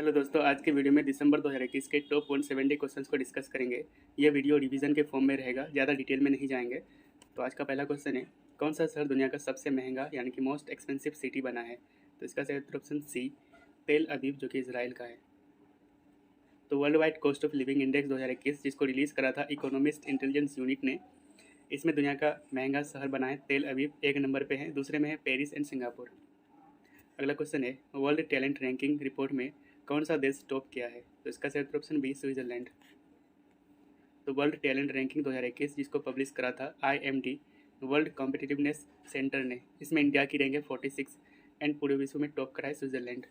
Hello दोस्तों, आज के वीडियो में दिसंबर 2021 के टॉप 170 क्वेश्चंस को डिस्कस करेंगे। यह वीडियो रिवीजन के फॉर्म में रहेगा, ज़्यादा डिटेल में नहीं जाएंगे। तो आज का पहला क्वेश्चन है, कौन सा शहर दुनिया का सबसे महंगा यानी कि मोस्ट एक्सपेंसिव सिटी बना है? तो इसका सही उत्तर ऑप्शन सी, तेल अवीव, जो कि इसराइल का है। तो world wide cost of living index 2021 जिसको रिलीज़ करा था इकोनॉमिस्ट इंटेलिजेंस यूनिट ने, इसमें दुनिया का महंगा शहर बना है तेल अवीव, एक नंबर पे है, दूसरे में है पेरिस एंड सिंगापुर। अगला क्वेश्चन है, वर्ल्ड टैलेंट रैंकिंग रिपोर्ट में कौन सा देश टॉप किया है? तो इसका सही उत्तर ऑप्शन बी, स्विट्जरलैंड। तो वर्ल्ड टैलेंट रैंकिंग 2021 जिसको पब्लिश करा था IMD वर्ल्ड कॉम्पिटिटिवनेस सेंटर ने, इसमें इंडिया की रैंक है 46 एंड पूरे विश्व में टॉप करा है स्विट्जरलैंड।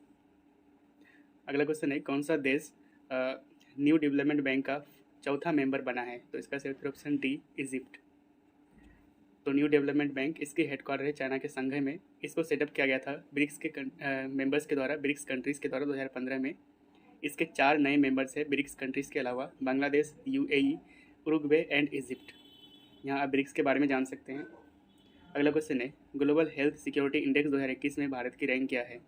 अगला क्वेश्चन है, कौन सा देश न्यू डेवलपमेंट बैंक का चौथा मेंबर बना है? तो इसका सही उत्तर ऑप्शन डी, इजिप्ट। तो न्यू डेवलपमेंट बैंक, इसकी हेडक्वार्टर है चाइना के संघई में। इसको सेटअप किया गया था ब्रिक्स के मेंबर्स के द्वारा, ब्रिक्स कंट्रीज़ के द्वारा 2015 में। इसके 4 नए मेंबर्स हैं ब्रिक्स कंट्रीज़ के अलावा, Bangladesh, UAE, Uruguay and Egypt. यहाँ आप ब्रिक्स के बारे में जान सकते हैं। अगला क्वेश्चन है, ग्लोबल हेल्थ सिक्योरिटी इंडेक्स 2021 में भारत की रैंक क्या है?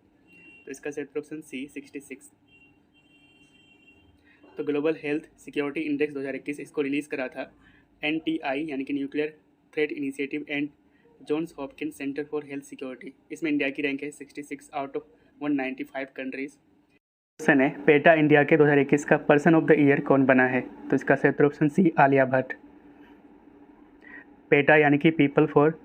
तो इसका सही उत्तर ऑप्शन सी, 66। तो ग्लोबल हेल्थ सिक्योरिटी इंडेक्स 2021 इसको रिलीज़ करा था NTI यानी कि nuclear threat initiative and Johns Hopkins centre for health security. इसमें इंडिया की रैंक है 66 आउट ऑफ 195 कंट्रीज़। क्वेश्चन है, पेटा इंडिया के 2021 का पर्सन ऑफ द ईयर कौन बना है? तो इसका सही उत्तर option C, Alia Bhatt. PETA यानी कि people for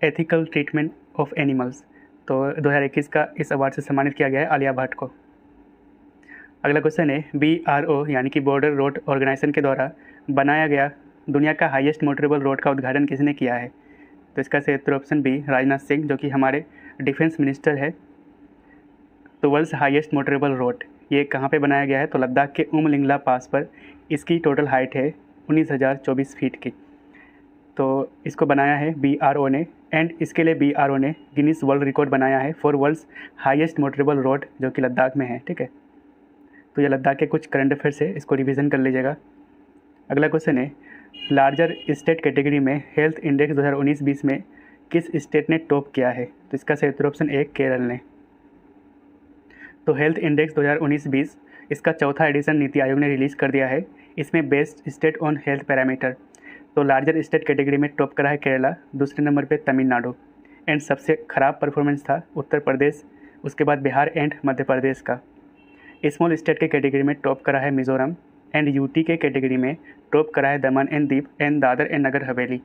ethical treatment of animals. तो 2021 का इस अवार्ड से सम्मानित किया गया है आलिया भट्ट को। अगला क्वेश्चन है, BRO यानी कि बॉर्डर रोड ऑर्गेनाइजेशन के द्वारा बनाया गया दुनिया का हाईएस्ट मोटरेबल रोड का उद्घाटन किसने किया है? तो इसका सही उत्तर ऑप्शन बी, राजनाथ सिंह, जो कि हमारे डिफेंस मिनिस्टर है। तो वर्ल्ड्स हाईएस्ट मोटरेबल रोड ये कहाँ पे बनाया गया है? तो लद्दाख के उमलिंगला पास पर। इसकी टोटल हाइट है 19,024 फीट की। तो इसको बनाया है BRO ने, एंड इसके लिए BRO ने गिनीज वर्ल्ड रिकॉर्ड बनाया है for world's highest motorable road, जो कि लद्दाख में है। ठीक है, तो ये लद्दाख के कुछ करंट अफेयर्स है, इसको रिवीजन कर लीजिएगा। अगला क्वेश्चन है, लार्जर स्टेट कैटेगरी में हेल्थ इंडेक्स 2019-20 में किस स्टेट ने टॉप किया है? तो इसका सही उत्तर ऑप्शन ए, केरल ने। तो हेल्थ इंडेक्स 2019-20 इसका चौथा एडिशन नीति आयोग ने रिलीज़ कर दिया है। इसमें best state on health parameter, तो लार्जर स्टेट कैटेगरी में टॉप करा है केरला, दूसरे नंबर पे तमिलनाडु, एंड सबसे ख़राब परफॉर्मेंस था उत्तर प्रदेश, उसके बाद बिहार एंड मध्य प्रदेश का। स्मॉल स्टेट के कैटेगरी में टॉप करा है मिजोरम, एंड UT के कैटेगरी में टॉप करा है Daman and Diu and Dadra and Nagar Haveli.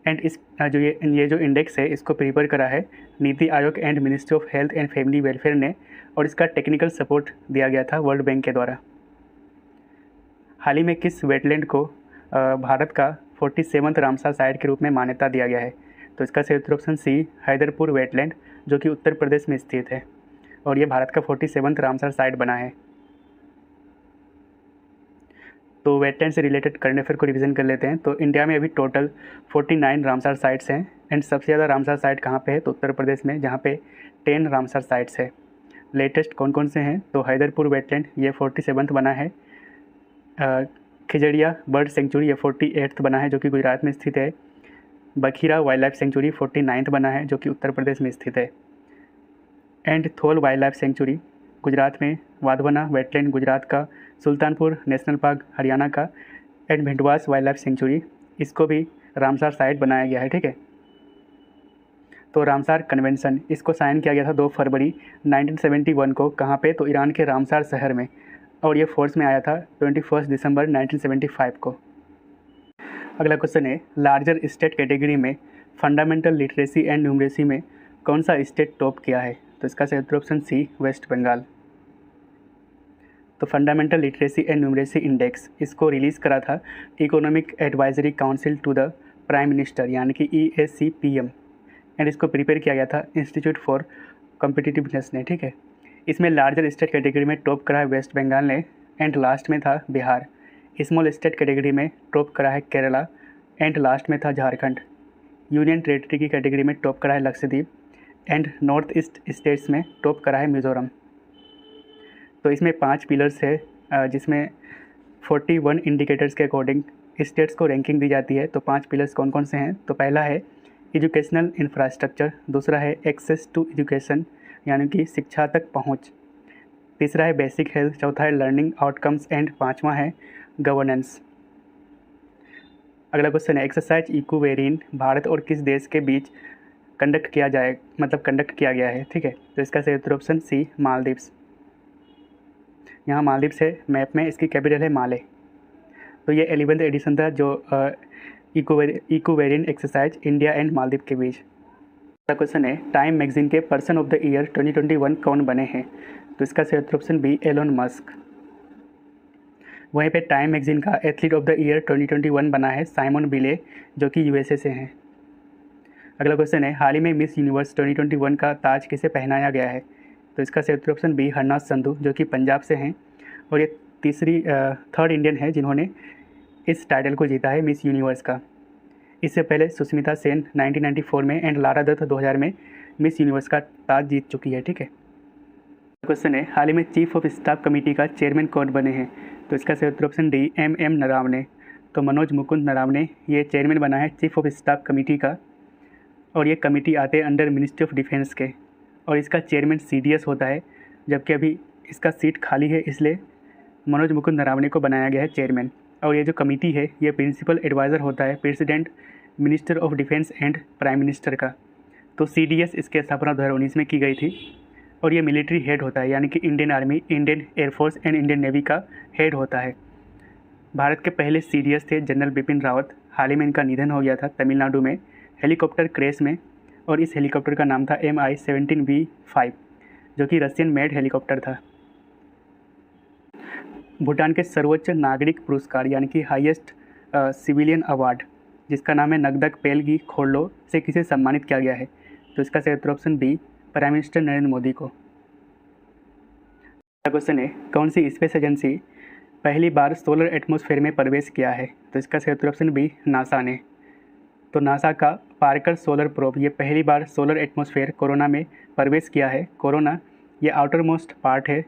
And इस ये जो इंडेक्स है इसको प्रिपेयर करा है NITI Aayog and ministry of health and family welfare ने, और इसका टेक्निकल सपोर्ट दिया गया था वर्ल्ड बैंक के द्वारा। हाल ही में किस वेटलैंड को भारत का 47वां रामसर साइट के रूप में मान्यता दिया गया है? तो इसका सही उत्तर ऑप्शन सी, हैदरपुर वेटलैंड, जो कि उत्तर प्रदेश में स्थित है, और ये भारत का 47वां रामसर साइट बना है। तो वेटलैंड से रिलेटेड करंट अफेयर को रिवीजन कर लेते हैं। तो इंडिया में अभी टोटल 49 रामसर साइट्स हैं, एंड सबसे ज़्यादा रामसर साइट कहाँ पे है? तो उत्तर प्रदेश में, जहाँ पे 10 रामसर साइट्स है। लेटेस्ट कौन कौन से हैं? तो हैदरपुर वेटलैंड ये 47वां बना है, खिजड़िया बर्ड सेंचुरी ये 48वां बना है, जो कि गुजरात में स्थित है। बखीरा वाइल्ड लाइफ सेंचुरी 49वां बना है, जो कि उत्तर प्रदेश में स्थित है। And Thol wild life sanctuary Gujarat में, वाधवाना वेटलैंड गुजरात का, सुल्तानपुर नेशनल पार्क हरियाणा का, and Bhindawas wild life sanctuary इसको भी रामसार साइट बनाया गया है। ठीक है, तो रामसार कन्वेंशन इसको साइन किया गया था 2 फरवरी 1971 को, कहाँ पे? तो ईरान के रामसार शहर में, और ये फोर्स में आया था 21 दिसंबर 1975 को। अगला क्वेश्चन है, लार्जर स्टेट कैटेगरी में फंडामेंटल लिटरेसी एंड न्यूमरेसी में कौन सा स्टेट टॉप किया है? तो इसका सही उत्तर ऑप्शन सी, वेस्ट बंगाल। तो fundamental literacy and numeracy index इसको रिलीज़ करा था economic advisory council to the prime minister यानी कि EACPM, एंड इसको प्रिपेयर किया गया था इंस्टीट्यूट फॉर कॉम्पिटिटिवनेस ने। ठीक है, इसमें लार्जर स्टेट कैटेगरी में टॉप करा है वेस्ट बंगाल ने, एंड लास्ट में था बिहार। स्मॉल स्टेट कैटेगरी में टॉप करा है केरला, एंड लास्ट में था झारखंड। यूनियन टेरिटरी की कैटेगरी में टॉप करा है Lakshadweep, and north east states में टॉप करा है मिज़ोरम। तो इसमें 5 पिलर्स है, जिसमें 41 इंडिकेटर्स के अकॉर्डिंग स्टेट्स को रैंकिंग दी जाती है। तो 5 पिलर्स कौन कौन से हैं? तो पहला है एजुकेशनल इंफ्रास्ट्रक्चर, दूसरा है एक्सेस टू एजुकेशन यानी कि शिक्षा तक पहुंच, तीसरा है बेसिक हेल्थ, चौथा है लर्निंग आउटकम्स एंड पांचवा है गवर्नेंस। अगला क्वेश्चन है एक्सरसाइज इक्वेरिन भारत और किस देश के बीच कंडक्ट किया गया है। ठीक है, तो इसका सही उत्तर ऑप्शन सी मालदीव्स। यहाँ मालदीव्स है मैप में, इसकी कैपिटल है माले। तो ये 11th एडिशन था जो इक्वेरिन एक्सरसाइज इंडिया एंड मालदीव के बीच। अगला क्वेश्चन है टाइम मैगजीन के पर्सन ऑफ द ईयर 2021 कौन बने हैं। तो इसका सही उत्तर ऑप्शन बी एलोन मस्क। वहीं पे टाइम मैगजीन का एथलीट ऑफ द ईयर 2021 बना है साइमन बिले, जो कि यूएसए से हैं। अगला क्वेश्चन है हाल ही में मिस यूनिवर्स 2021 का ताज किसे पहनाया गया है। तो इसका सही उत्तर ऑप्शन बी हरनाथ संधू, जो कि पंजाब से हैं और ये थर्ड इंडियन है जिन्होंने इस टाइटल को जीता है मिस यूनिवर्स का। इससे पहले सुष्मिता सेन 1994 में एंड लारा दत्त 2000 में मिस यूनिवर्स का ताज जीत चुकी है। ठीक है, क्वेश्चन है हाल ही में चीफ ऑफ स्टाफ कमेटी का चेयरमैन कौन बने हैं। तो इसका सही उत्तर ऑप्शन डी एम नरावने। तो मनोज मुकुंद नरावने ये चेयरमैन बना है चीफ ऑफ स्टाफ कमेटी का, और ये कमेटी आते हैं अंडर मिनिस्ट्री ऑफ डिफेंस के, और इसका चेयरमैन CDS होता है, जबकि अभी इसका सीट खाली है, इसलिए मनोज मुकुंद नरावने को बनाया गया है चेयरमैन। और ये जो कमेटी है ये प्रिंसिपल एडवाइज़र होता है president, minister of defence and prime minister का। तो CDS इसकी स्थापना 2019 में की गई थी, और ये मिलिट्री हेड होता है, यानी कि Indian army, Indian air force and Indian navy का हेड होता है। भारत के पहले CDS थे जनरल बिपिन रावत। हाल ही में इनका निधन हो गया था तमिलनाडु में हेलीकॉप्टर क्रैश में, और इस हेलीकॉप्टर का नाम था Mi-17V5, जो कि रशियन मेड हेलीकॉप्टर था। भूटान के सर्वोच्च नागरिक पुरस्कार यानी कि हाईएस्ट सिविलियन अवार्ड, जिसका नाम है नगदक पेलगी खोरलो, से किसे सम्मानित किया गया है। तो इसका सही उत्तर option B prime minister Narendra Modi को। क्वेश्चन है कौन सी स्पेस एजेंसी पहली बार सोलर एटमॉस्फेयर में प्रवेश किया है। तो इसका सही उत्तर ऑप्शन बी नासा ने। तो नासा का पार्कर सोलर प्रोब ये पहली बार सोलर एटमॉस्फेयर कोरोना में प्रवेश किया है। कोरोना ये आउटर मोस्ट पार्ट है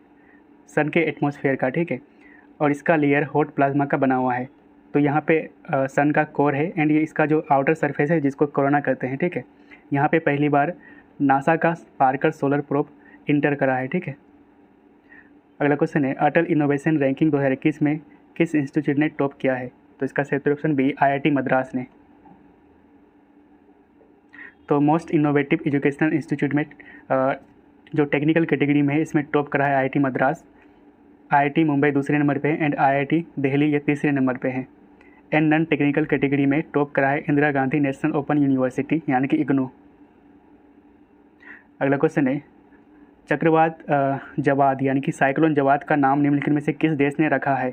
सन के एटमॉस्फेयर का। ठीक है, और इसका लेयर हॉट प्लाज्मा का बना हुआ है। तो यहाँ पे सन का कोर है एंड ये इसका जो आउटर सरफेस है जिसको कोरोना कहते हैं। ठीक है, यहाँ पे पहली बार नासा का पार्कर सोलर प्रोब इंटर करा है। ठीक है, अगला क्वेश्चन है अटल इनोवेशन रैंकिंग 2021 में किस इंस्टीट्यूट ने टॉप किया है। तो इसका सही उत्तर ऑप्शन बी IIT मद्रास ने। तो मोस्ट इनोवेटिव एजुकेशनल इंस्टीट्यूट में जो टेक्निकल कैटेगरी में है इसमें टॉप करा है IIT मद्रास। IIT मुंबई दूसरे नंबर पे है एंड IIT दिल्ली ये तीसरे नंबर पे है। एंड नॉन टेक्निकल कैटेगरी में टॉप करा है Indira Gandhi national open university यानी कि IGNOU। अगला क्वेश्चन है चक्रवात जवाद यानी कि साइक्लोन जवाद का नाम निम्नलिखित में से किस देश ने रखा है।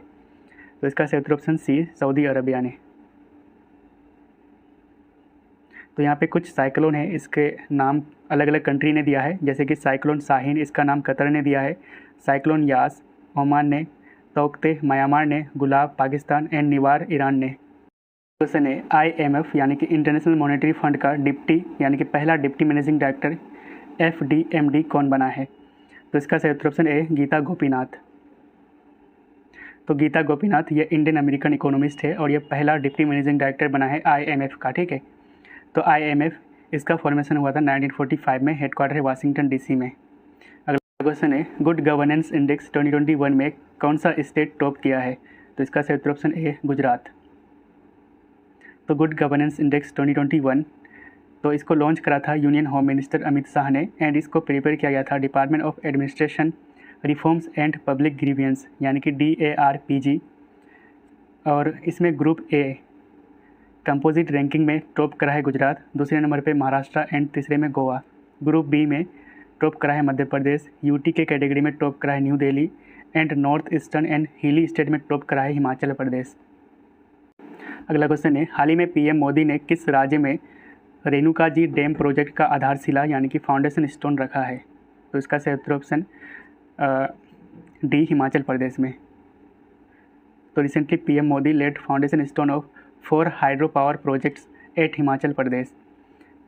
तो इसका सही उत्तर ऑप्शन सी सऊदी अरबिया ने। तो यहाँ पे कुछ साइक्लोन है, इसके नाम अलग अलग कंट्री ने दिया है, जैसे कि साइक्लोन शाहीन इसका नाम कतर ने दिया है, साइक्लोन यास ओमान ने, तोकते म्यांमार ने, गुलाब पाकिस्तान एंड निवार ईरान ने। क्वेश्चन है IMF यानी कि इंटरनेशनल मॉनेटरी फंड का डिप्टी यानी कि पहला डिप्टी मैनेजिंग डायरेक्टर FDMD कौन बना है। तो इसका सही उत्तर ऑप्शन ए गीता गोपीनाथ। तो गीता गोपीनाथ ये इंडियन अमेरिकन इकोनॉमिस्ट है और ये पहला डिप्टी मैनेजिंग डायरेक्टर बना है IMF का। ठीक है, तो IMF इसका फॉर्मेशन हुआ था 1945 में, हेडक्वार्टर है वाशिंगटन DC में। अगला क्वेश्चन है गुड गवर्नेंस इंडेक्स 2021 में कौन सा स्टेट टॉप किया है। तो इसका सही उत्तर ऑप्शन ए गुजरात। तो गुड गवर्नेंस इंडेक्स 2021 तो इसको लॉन्च करा था union home minister Amit Shah ने एंड इसको प्रिपेयर किया गया था department of administration reforms and public grievance यानी कि DARPG। और इसमें ग्रुप A कंपोजिट रैंकिंग में टॉप करा है गुजरात, दूसरे नंबर पे महाराष्ट्र एंड तीसरे में गोवा। ग्रुप B में टॉप करा है मध्य प्रदेश, UT के कैटेगरी में टॉप करा है new Delhi and north eastern and हिली स्टेट में टॉप करा है हिमाचल प्रदेश। अगला क्वेश्चन है हाल ही में PM मोदी ने किस राज्य में रेणुका जी डैम प्रोजेक्ट का आधारशिला यानी कि फाउंडेशन स्टोन रखा है। तो इसका सही उत्तर ऑप्शन डी हिमाचल प्रदेश में। तो recently PM Modi laid foundation stone of 4 hydro power projects at Himachal Pradesh.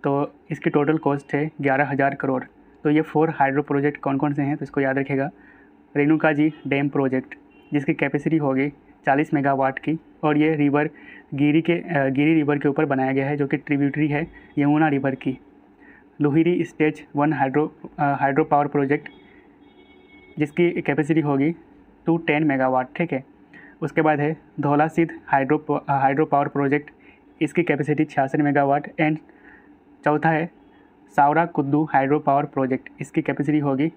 तो इसकी टोटल कॉस्ट है 11,000 करोड़। तो ये 4 हाइड्रो प्रोजेक्ट कौन कौन से हैं तो इसको याद रखिएगा। रेणुका जी डैम प्रोजेक्ट जिसकी कैपेसिटी होगी 40 मेगावाट की, और ये रिवर गिरी रिवर के ऊपर बनाया गया है जो कि ट्रिब्यूटरी है यमुना रिवर की। लुहिरी स्टेज 1 हाइड्रो पावर प्रोजेक्ट जिसकी कैपेसिटी होगी 210 मेगावाट, ठीक है। उसके बाद है धौला सिद्ध हाइड्रो पावर प्रोजेक्ट, इसकी कैपेसिटी 66 मेगावाट। एंड चौथा है सावरा कुद्दू हाइड्रो पावर प्रोजेक्ट, इसकी कैपेसिटी होगी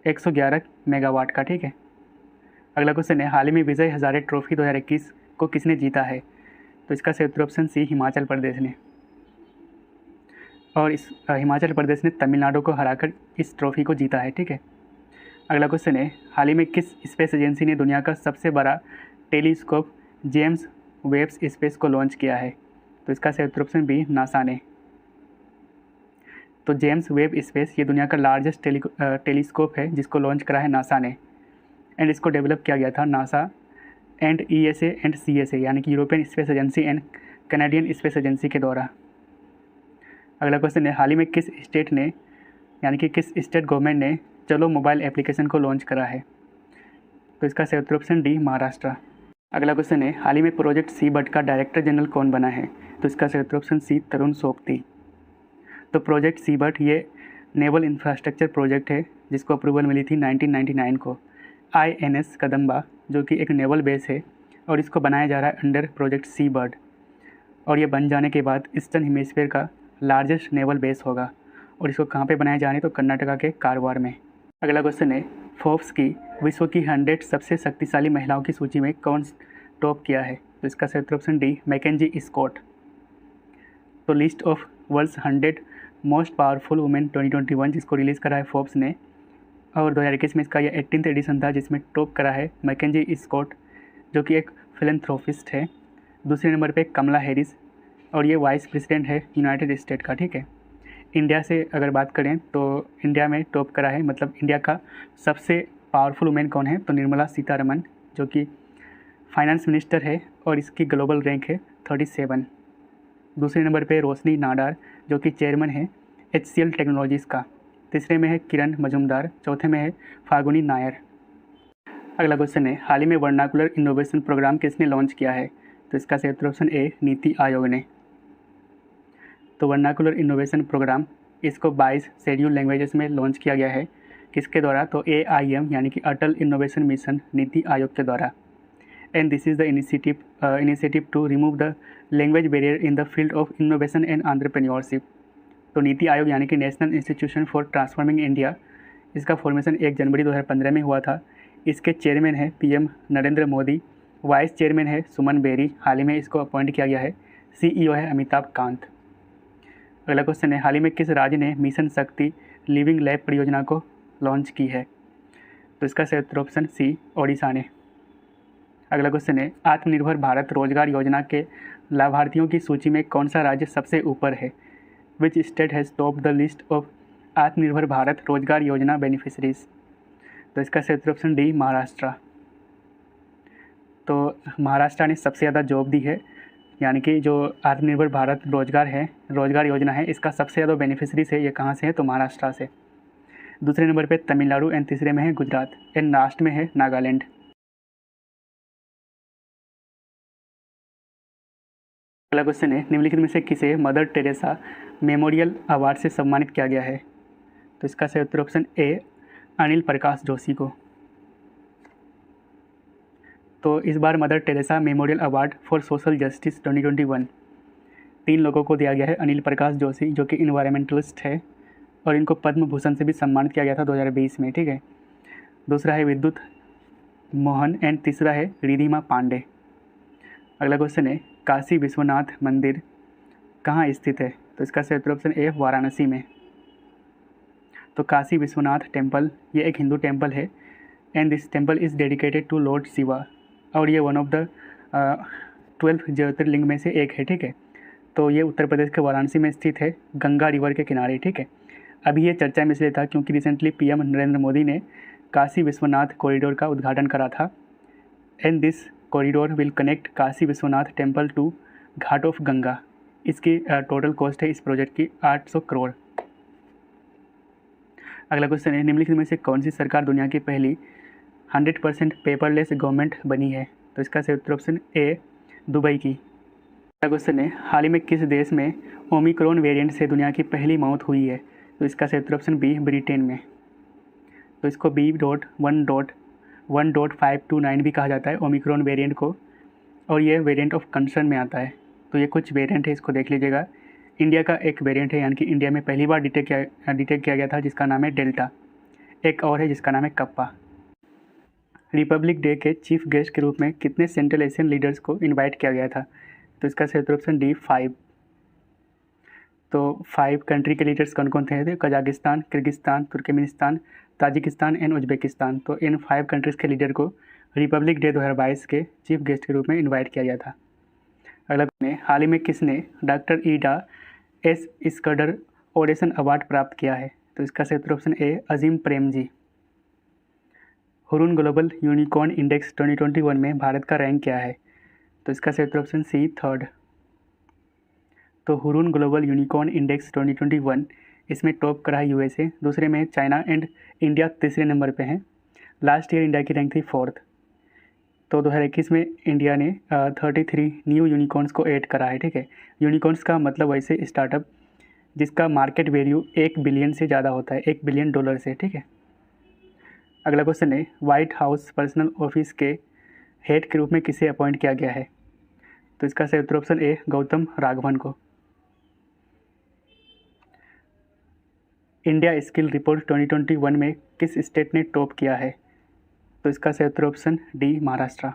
111 मेगावाट का, ठीक है। अगला क्वेश्चन है हाल ही में विजय हजारे ट्रॉफी 2021 को किसने जीता है? तो इसका सही उत्तर ऑप्शन सी हिमाचल प्रदेश ने। और इस हिमाचल प्रदेश ने तमिलनाडु को हराकर इस ट्रॉफी को जीता है, ठीक है। अगला क्वेश्चन है हाल ही में किस स्पेस एजेंसी ने दुनिया का सबसे बड़ा टेलीस्कोप जेम्स वेब स्पेस को लॉन्च किया है? तो इसका सही उत्तर ऑप्शन बी नासा ने। तो जेम्स वेब स्पेस ये दुनिया का लार्जेस्ट टेलीस्कोप है जिसको लॉन्च करा है नासा ने। एंड इसको डेवलप किया गया था NASA and ESA and CSA यानी कि European space agency and Canadian space agency के द्वारा। अगला क्वेश्चन है हाल ही में किस स्टेट ने यानी कि किस स्टेट गवर्नमेंट ने चलो मोबाइल एप्लीकेशन को लॉन्च करा है? तो इसका सही उत्तर ऑप्शन डी महाराष्ट्र। अगला क्वेश्चन है हाल ही में प्रोजेक्ट सी-बट का डायरेक्टर जनरल कौन बना है? तो इसका सही उत्तर ऑप्शन सी तरुण सोपती। तो प्रोजेक्ट सी-बट ये नेवल इंफ्रास्ट्रक्चर प्रोजेक्ट है जिसको अप्रूवल मिली थी 1999 को INS कदम्बा, जो कि एक नेवल बेस है, और इसको बनाया जा रहा है अंडर प्रोजेक्ट सी-बर्ड। और ये बन जाने के बाद ईस्टर्न हेमिस्फीयर का लार्जेस्ट नेवल बेस होगा। और इसको कहाँ पे बनाया जा रहा है? तो कर्नाटका के कारवार में। अगला क्वेश्चन है फोर्ब्स की विश्व की 100 सबसे शक्तिशाली महिलाओं की सूची में कौन टॉप किया है? तो इसका सही उत्तर ऑप्शन डी मैकेंजी स्कॉट। तो list of world's 100 most powerful women 2021 जिसको रिलीज़ करा है फोर्ब्स ने, और 2021 में इसका यह 18th एडिशन था जिसमें टॉप करा है मैकेंजी स्कॉट, जो कि एक फिलैंथ्रोपिस्ट है। दूसरे नंबर पे कमला हैरिस, और ये वाइस प्रेसिडेंट है यूनाइटेड स्टेट का, ठीक है। इंडिया से अगर बात करें तो इंडिया में टॉप करा है, मतलब इंडिया का सबसे पावरफुल वुमेन कौन है? तो निर्मला सीतारमन, जो कि फाइनेंस मिनिस्टर है और इसकी ग्लोबल रैंक है 37। दूसरे नंबर पे रोशनी नाडार, जो कि चेयरमैन है HCL टेक्नोलॉजीज़ का। तीसरे में है किरण मजुमदार, चौथे में है फागुनी नायर। अगला क्वेश्चन है हाल ही में वर्नाकुलर इनोवेशन प्रोग्राम किसने लॉन्च किया है? तो इसका सही उत्तर ऑप्शन ए नीति आयोग ने। तो वर्नाकुलर इनोवेशन प्रोग्राम इसको 22 शेड्यूल लैंग्वेजेस में लॉन्च किया गया है। किसके द्वारा? तो AIM यानी कि अटल इनोवेशन मिशन नीति आयोग के द्वारा। And this is the initiative to remove the language barrier in the field of innovation and entrepreneurship. तो नीति आयोग यानी कि national institution for transforming India, इसका फॉर्मेशन 1 जनवरी 2015 में हुआ था। इसके चेयरमैन है PM Narendra Modi, vice chairman है सुमन बेरी, हाल ही में इसको अपॉइंट किया गया है। CEO है अमिताभ कांत। अगला क्वेश्चन है हाल ही में किस राज्य ने मिशन शक्ति लिविंग लैब परियोजना को लॉन्च की है? तो इसका सही उत्तर ऑप्शन सी ओडिशा ने। अगला क्वेश्चन है आत्मनिर्भर भारत रोजगार योजना के लाभार्थियों की सूची में कौन सा राज्य सबसे ऊपर है? Which state has top the list of आत्मनिर्भर भारत रोजगार योजना बेनिफिशरीज? तो इसका सही उत्तर ऑप्शन डी महाराष्ट्र। तो महाराष्ट्र ने सबसे ज़्यादा जॉब दी है, यानी कि जो आत्मनिर्भर भारत रोजगार योजना है, इसका सबसे ज़्यादा बेनिफिशरीज है, ये कहाँ से है? तो महाराष्ट्र से। दूसरे नंबर पे तमिलनाडु एंड तीसरे में है गुजरात एंड लास्ट में है नागालैंड। अगला क्वेश्चन है निम्नलिखित में से किसे मदर टेरेसा मेमोरियल अवार्ड से सम्मानित किया गया है? तो इसका सही उत्तर ऑप्शन ए अनिल प्रकाश जोशी को। तो इस बार Mother Teresa memorial award for social justice 2021 3 लोगों को दिया गया है। अनिल प्रकाश जोशी, जो कि इन्वायरमेंटलिस्ट है, और इनको पद्म भूषण से भी सम्मानित किया गया था 2020 में, ठीक है। दूसरा है विद्युत मोहन एंड तीसरा है रिधिमा पांडे। अगला क्वेश्चन है काशी विश्वनाथ मंदिर कहाँ स्थित है? तो इसका सही उत्तर ऑप्शन ए वाराणसी में। तो काशी विश्वनाथ टेम्पल ये एक हिंदू टेम्पल है and this temple is dedicated to lord Shiva, और ये वन ऑफ द 12 ज्योतिर्लिंग में से एक है, ठीक है। तो ये उत्तर प्रदेश के वाराणसी में स्थित है, गंगा रिवर के किनारे, ठीक है। अभी ये चर्चा में इसलिए था क्योंकि रिसेंटली PM नरेंद्र मोदी ने काशी विश्वनाथ कॉरिडोर का उद्घाटन करा था। And this corridor will connect Kashi Vishwanath temple to ghat of Ganga. इसकी टोटल कॉस्ट है इस प्रोजेक्ट की 800 करोड़। अगला क्वेश्चन है निम्नलिखित में से कौन सी सरकार दुनिया की पहली 100% पेपरलेस गवर्नमेंट बनी है? तो इसका सही उत्तर ऑप्शन ए दुबई की। अगला क्वेश्चन है हाल ही में किस देश में ओमिक्रॉन वेरिएंट से दुनिया की पहली मौत हुई है? तो इसका सही उत्तर ऑप्शन बी ब्रिटेन में। तो इसको B.1.1.529 भी कहा जाता है ओमिक्रॉन वेरिएंट को, और ये वेरिएंट ऑफ कंसर्न में आता है। तो ये कुछ वेरिएंट है, इसको देख लीजिएगा। इंडिया का एक वेरिएंट है, यानी कि इंडिया में पहली बार डिटेक्ट किया गया था, जिसका नाम है डेल्टा। एक और है जिसका नाम है कप्पा। रिपब्लिक डे के चीफ गेस्ट के रूप में कितने सेंट्रल एशियन लीडर्स को इनवाइट किया गया था? तो इसका सही उत्तर ऑप्शन डी 5। तो 5 कंट्री के लीडर्स कौन कौन थे? Kazakhstan, Kyrgyzstan, Turkmenistan, Tajikistan and Uzbekistan. तो इन 5 कंट्रीज़ के लीडर को रिपब्लिक डे 2022 के चीफ गेस्ट के रूप में इनवाइट किया गया था। अगला में हाल ही में किसने doctor Ida S Scudder oration award प्राप्त किया है? तो इसका सही उत्तर option A Azim Premji. Hurun global unicorn index 2021 में भारत का रैंक क्या है? तो इसका सही उत्तर ऑप्शन सी 3rd। तो हुरून ग्लोबल यूनिकॉर्न इंडेक्स 2021 इसमें टॉप करा है यूएसए, दूसरे में चाइना एंड इंडिया तीसरे नंबर पे हैं। लास्ट ईयर इंडिया की रैंक थी 4th। तो 2021 में इंडिया ने 33 न्यू यूनिकॉर्न्स को ऐड करा है। ठीक है, यूनिकॉर्न्स का मतलब वैसे स्टार्टअप जिसका मार्केट वैल्यू 1 बिलियन से ज़्यादा होता है, $1 बिलियन से। ठीक है, अगला क्वेश्चन है व्हाइट हाउस पर्सनल ऑफिस के हेड के रूप में किसे अपॉइंट किया गया है? तो इसका सही उत्तर ऑप्शन ए गौतम राघवन को। इंडिया स्किल रिपोर्ट 2021 में किस स्टेट ने टॉप किया है? तो इसका सही उत्तर ऑप्शन डी महाराष्ट्र।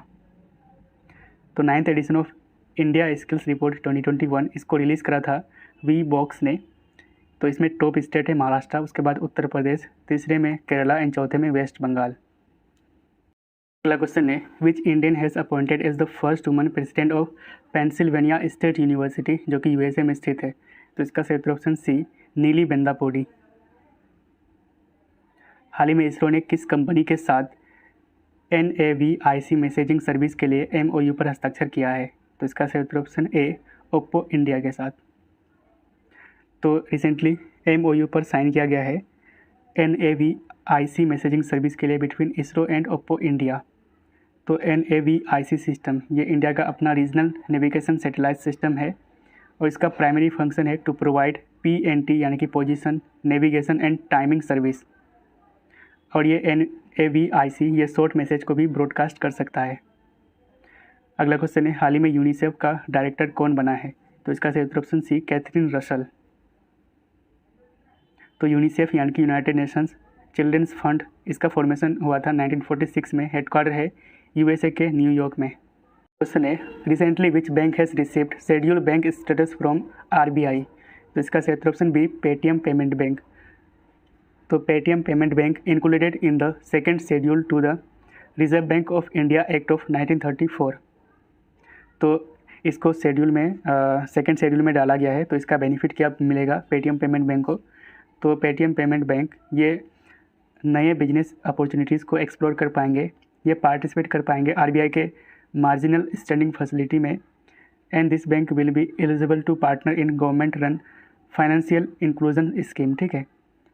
तो 9th edition of India skills report 2021 इसको रिलीज़ करा था वी बॉक्स ने। तो इसमें टॉप स्टेट है महाराष्ट्र, उसके बाद उत्तर प्रदेश, तीसरे में केरला एंड चौथे में वेस्ट बंगाल। अगला क्वेश्चन है which Indian has appointed as the first woman president of Pennsylvania state university, जो कि यूएसए में स्थित है? तो इसका सही उत्तर ऑप्शन सी नीली बेंदापोडी। हाल ही में इसरो ने किस कंपनी के साथ NAVIC मैसेजिंग सर्विस के लिए MOU पर हस्ताक्षर किया है? तो इसका सही उत्तर ऑप्शन ए ओप्पो इंडिया के साथ। तो रिसेंटली MOU पर साइन किया गया है NAVIC मैसेजिंग सर्विस के लिए between ISRO and Oppo India. तो NAVIC सिस्टम ये इंडिया का अपना रीजनल नेविगेशन सैटेलाइट सिस्टम है, और इसका प्राइमरी फंक्शन है टू प्रोवाइड PNT यानी कि position, navigation and timing service. और ये NAVIC ये शॉर्ट मैसेज को भी ब्रॉडकास्ट कर सकता है। अगला क्वेश्चन है हाल ही में यूनिसेफ का डायरेक्टर कौन बना है? तो इसका सही उत्तर ऑप्शन सी कैथरीन रसल। तो यूनिसेफ यानी कि यूनाइटेड नेशंस चिल्ड्रंस फंड, इसका फॉर्मेशन हुआ था 1946 में, हेडक्वार्टर है USA के न्यूयॉर्क में। क्वेश्चन है recently which bank has received schedule bank status from RBI? तो इसका सही उत्तर option B Paytm payment bank. तो Paytm payment bank included in the second schedule to the reserve bank of India act of 1934। तो इसको schedule में second schedule में डाला गया है। तो इसका बेनिफिट क्या मिलेगा पेटीएम पेमेंट बैंक को? तो पेटीएम पेमेंट बैंक ये नए बिजनेस अपॉर्चुनिटीज़ को एक्सप्लोर कर पाएंगे, ये पार्टिसिपेट कर पाएंगे RBI के मार्जिनल स्टैंडिंग फैसिलिटी में, and this bank will be eligible to partner in government run financial inclusion scheme. ठीक है,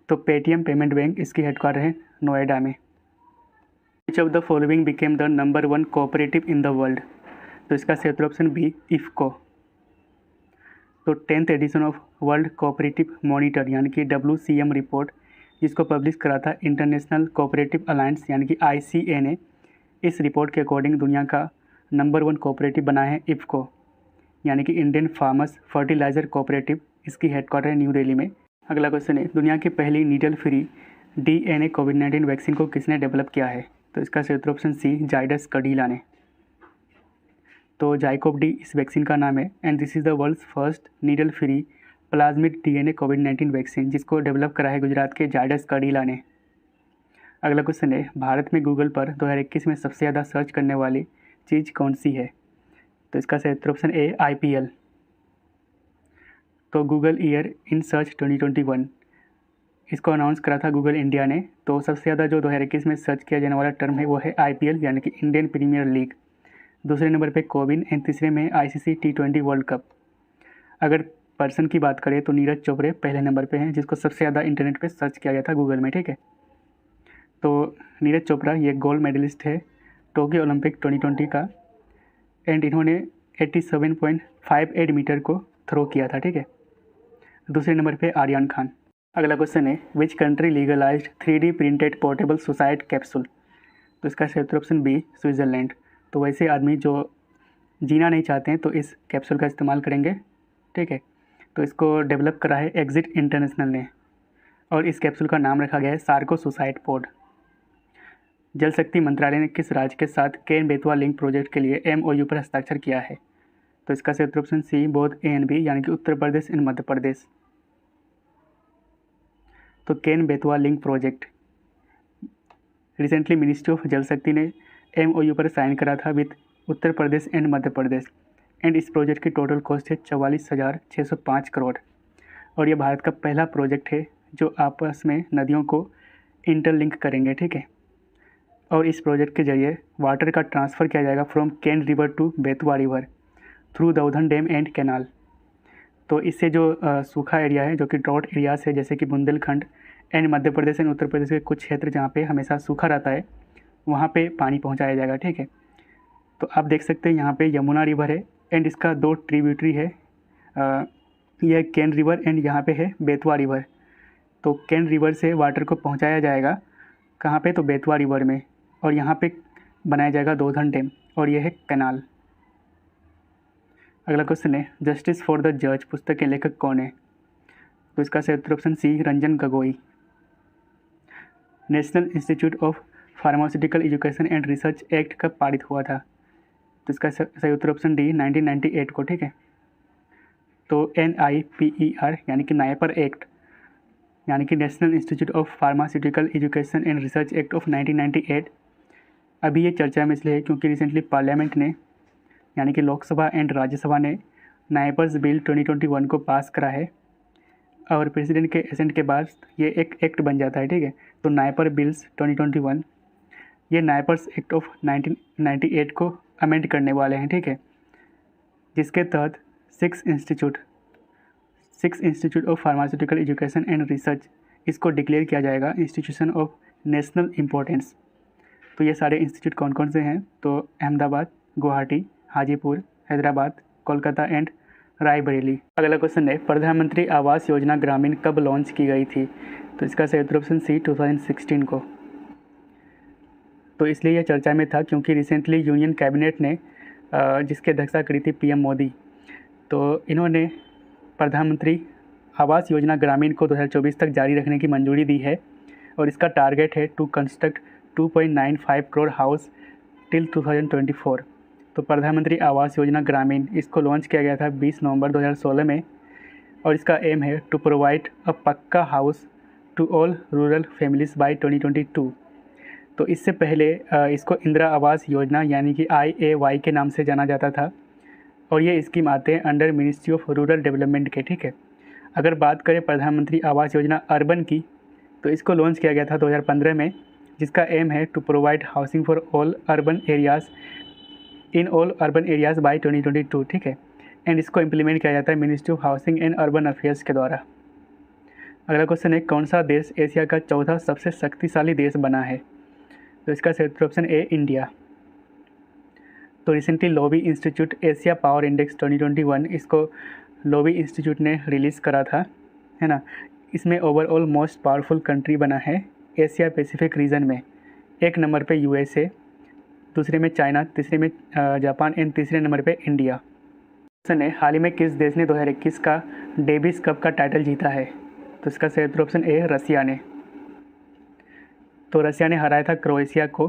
तो पेटीएम पेमेंट बैंक इसकी हेडक्वार्टर है नोएडा में। Which of the following became the number 1 cooperative in the world? तो इसका सही उत्तर ऑप्शन बी इफ्को। तो 10th edition of world cooperative monitor यानी कि WCM रिपोर्ट जिसको पब्लिश करा था इंटरनेशनल कोऑपरेटिव अलायंस यानी कि ICA ने, इस रिपोर्ट के अकॉर्डिंग दुनिया का नंबर 1 कोऑपरेटिव बना है इफ्को यानी कि इंडियन फार्मर्स फर्टिलाइजर कोऑपरेटिव, इसकी हेडक्वार्टर है न्यू दिल्ली में। अगला क्वेश्चन है दुनिया की पहली नीडल फ्री DNA कोविड-19 वैक्सीन को किसने डेवलप किया है? तो इसका सही उत्तर ऑप्शन सी जाइडस कैडिला ने। तो जाइकोव डी इस वैक्सीन का नाम है, and this is the world's first needle free plasmid DNA कोविड-19 वैक्सीन जिसको डेवलप करा है गुजरात के जाइडस कैडिला ने। अगला क्वेश्चन है भारत में गूगल पर 2021 में सबसे ज़्यादा सर्च करने वाली चीज़ कौन सी है? तो इसका सही उत्तर ऑप्शन ए IPL। तो गूगल ईयर इन सर्च 2021 इसको अनाउंस करा था गूगल इंडिया ने। तो सबसे ज़्यादा जो 2021 में सर्च किया जाने वाला टर्म है वो है IPL यानी कि इंडियन प्रीमियर लीग, दूसरे नंबर पे कोविन एंड तीसरे में ICC T20 वर्ल्ड कप। अगर पर्सन की बात करें तो नीरज चोपड़े पहले नंबर पे हैं जिसको सबसे ज़्यादा इंटरनेट पे सर्च किया गया था गूगल में। ठीक है, तो नीरज चोपड़ा ये गोल्ड मेडलिस्ट है टोक्यो ओलंपिक 2020 का, एंड इन्होंने 87.58 मीटर को थ्रो किया था। ठीक है, दूसरे नंबर पे आर्यन खान। अगला क्वेश्चन है which country legalised 3D printed portable suicide capsule. तो इसका सही उत्तर ऑप्शन बी स्विट्ज़रलैंड। तो वैसे आदमी जो जीना नहीं चाहते हैं तो इस कैप्सूल का इस्तेमाल करेंगे, ठीक है। तो इसको डेवलप करा है एग्जिट इंटरनेशनल ने और इस कैप्सूल का नाम रखा गया है सार्को सुसाइड पोड। जल शक्ति मंत्रालय ने किस राज्य के साथ केन बेतवा लिंक प्रोजेक्ट के लिए MOU पर हस्ताक्षर किया है। तो इसका सही उत्तर option C both A and B यानी कि उत्तर प्रदेश एंड मध्य प्रदेश। तो Ken Betwa link project recently ministry of Jal Shakti ने MOU पर साइन करा था with Uttar Pradesh and Madhya Pradesh and इस प्रोजेक्ट की टोटल कॉस्ट है 44,605 करोड़ और ये भारत का पहला प्रोजेक्ट है जो आपस में नदियों को इंटरलिंक करेंगे, ठीक है। और इस प्रोजेक्ट के जरिए वाटर का ट्रांसफ़र किया जाएगा from Ken river to Betwa river through Daudhan dam and canal. तो इससे जो सूखा एरिया है जो कि ड्रॉट एरियाज है जैसे कि बुंदेलखंड एंड मध्य प्रदेश एंड उत्तर प्रदेश के कुछ क्षेत्र जहाँ पे हमेशा सूखा रहता है वहाँ पे पानी पहुँचाया जाएगा, ठीक है। तो आप देख सकते हैं यहाँ पे यमुना रिवर है एंड इसका 2 ट्रिब्यूटरी है, यह केन रिवर एंड यहाँ पे है बेतवा रिवर। तो केन रिवर से वाटर को पहुँचाया जाएगा कहाँ पे, तो बेतवा रिवर में, और यहाँ पे बनाया जाएगा दौधन डैम और यह है कैनाल। अगला क्वेश्चन है जस्टिस फॉर द जज पुस्तक के लेखक कौन है। तो इसका सही उत्तर option C Ranjan Gogoi. National institute of pharmaceutical education and research act कब पारित हुआ था। तो इसका सही उत्तर ऑप्शन डी 1998 को, ठीक है। तो NIPER यानी कि नाइपर एक्ट यानी कि national institute of pharmaceutical education and research act of 1998 अभी ये चर्चा में इसलिए है क्योंकि रिसेंटली पार्लियामेंट ने यानी कि लोकसभा एंड राज्यसभा ने नाइपर्स बिल 2021 को पास करा है और प्रेसिडेंट के एसेंट के बाद ये एक एक्ट बन जाता है, ठीक है। तो नाइपर बिल्स 2021 ये नाइपर्स एक्ट ऑफ 1998 को अमेंड करने वाले हैं, ठीक है, जिसके तहत 6 institute of pharmaceutical education and research इसको डिक्लेयर किया जाएगा इंस्टीट्यूशन ऑफ नेशनल इम्पोर्टेंस। तो ये सारे इंस्टीट्यूट कौन कौन से हैं, तो अहमदाबाद, गुवाहाटी, हाजीपुर, हैदराबाद, कोलकाता एंड रायबरेली। अगला क्वेश्चन है प्रधानमंत्री आवास योजना ग्रामीण कब लॉन्च की गई थी। तो इसका सही उत्तर ऑप्शन सी 2016 को। तो इसलिए यह चर्चा में था क्योंकि रिसेंटली यूनियन कैबिनेट ने जिसकी अध्यक्षता करी थी PM मोदी, तो इन्होंने प्रधानमंत्री आवास योजना ग्रामीण को 2024 तक जारी रखने की मंजूरी दी है और इसका टारगेट है to construct 2.95 crore house till 2024। तो प्रधानमंत्री आवास योजना ग्रामीण इसको लॉन्च किया गया था 20 नवंबर 2016 में और इसका एम है to provide a pucca house to all rural families by 2022। तो इससे पहले इसको इंदिरा आवास योजना यानी कि IAY के नाम से जाना जाता था और ये स्कीम आते हैं under ministry of rural development के, ठीक है। अगर बात करें प्रधानमंत्री आवास योजना अर्बन की तो इसको लॉन्च किया गया था 2015 में जिसका एम है to provide housing for all urban areas in all urban areas by 2022, ठीक है। एंड इसको इम्प्लीमेंट किया जाता है ministry of housing and urban affairs के द्वारा। अगला क्वेश्चन है कौन सा देश एशिया का चौथा सबसे शक्तिशाली देश बना है। तो इसका सही उत्तर ऑप्शन ए इंडिया। तो recently lobby institute Asia power index 2021 इसको लॉबी इंस्टीट्यूट ने रिलीज़ करा था, है ना। इसमें ओवरऑल मोस्ट पावरफुल कंट्री बना है एशिया पैसिफिक रीजन में। 1 नंबर पे USA, दूसरे में चाइना, तीसरे में जापान एंड तीसरे नंबर पे इंडिया। क्वेश्चन है हाल ही में किस देश ने 2021 का डेविस कप का टाइटल जीता है। तो इसका सही उत्तर ऑप्शन ए रसिया ने। तो रसिया ने हराया था क्रोएशिया को।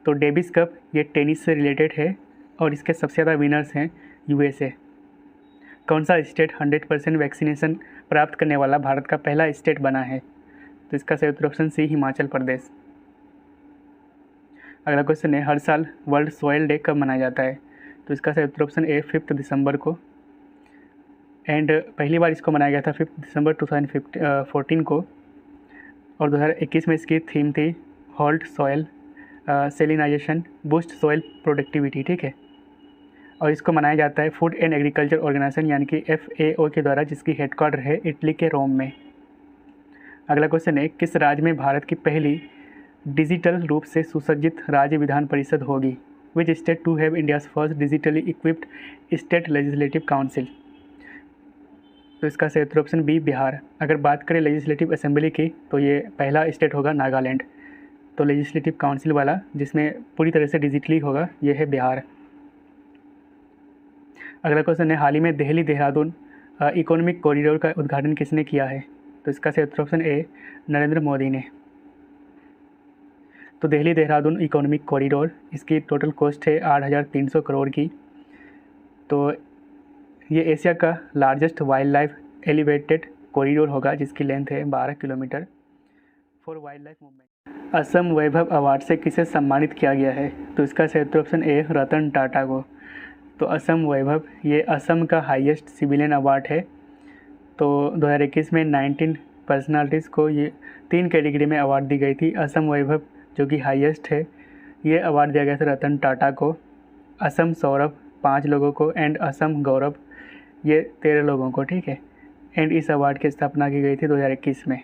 तो डेविस कप ये टेनिस से रिलेटेड है और इसके सबसे ज़्यादा विनर्स हैं USA। कौन सा स्टेट 100% वैक्सीनेशन प्राप्त करने वाला भारत का पहला स्टेट बना है। तो इसका सही उत्तर ऑप्शन सी हिमाचल प्रदेश। अगला क्वेश्चन है हर साल वर्ल्ड सॉइल डे कब मनाया जाता है। तो इसका सही उत्तर ऑप्शन ए 5 दिसंबर को एंड पहली बार इसको मनाया गया था 5 दिसंबर 2014 को और 2021 में इसकी थीम थी hold soil salinization boost soil productivity, ठीक है। और इसको मनाया जाता है फूड एंड एग्रीकल्चर ऑर्गेनाइजेशन यानी कि FAO के द्वारा जिसकी हेडक्वार्टर है इटली के रोम में। अगला क्वेश्चन है किस राज्य में भारत की पहली डिजिटल रूप से सुसज्जित राज्य विधान परिषद होगी। Which state to have India's first digitally equipped state legislative council. तो इसका सही उत्तर ऑप्शन बी बिहार। अगर बात करें लेजिस्लेटिव असेंबली की तो ये पहला स्टेट होगा नागालैंड। तो लेजिस्लेटिव काउंसिल वाला जिसमें पूरी तरह से डिजिटली होगा ये है बिहार। अगला क्वेश्चन है, हाल ही में दिल्ली देहरादून इकोनॉमिक कॉरिडोर का उद्घाटन किसने किया है? तो इसका सही उत्तर ऑप्शन ए नरेंद्र मोदी ने। तो दिल्ली देहरादून इकोनॉमिक कॉरिडोर, इसकी टोटल कॉस्ट है 8,300 करोड़ की। तो ये एशिया का largest wild life elevated corridor होगा जिसकी लेंथ है 12 kilometre for wild life movement. Assam Vaibhav award से किसे सम्मानित किया गया है? तो इसका सही उत्तर ऑप्शन ए रतन टाटा को। तो असम वैभव ये असम का हाईएस्ट सिविलियन अवार्ड है। तो 2021 में 19 पर्सनालिटीज़ को ये 3 कैटेगरी में अवार्ड दी गई थी। असम वैभव जो कि हाईएस्ट है, ये अवार्ड दिया गया था रतन टाटा को। असम सौरभ 5 लोगों को एंड असम गौरव ये 13 लोगों को, ठीक है। एंड इस अवार्ड की स्थापना की गई थी 2021 में।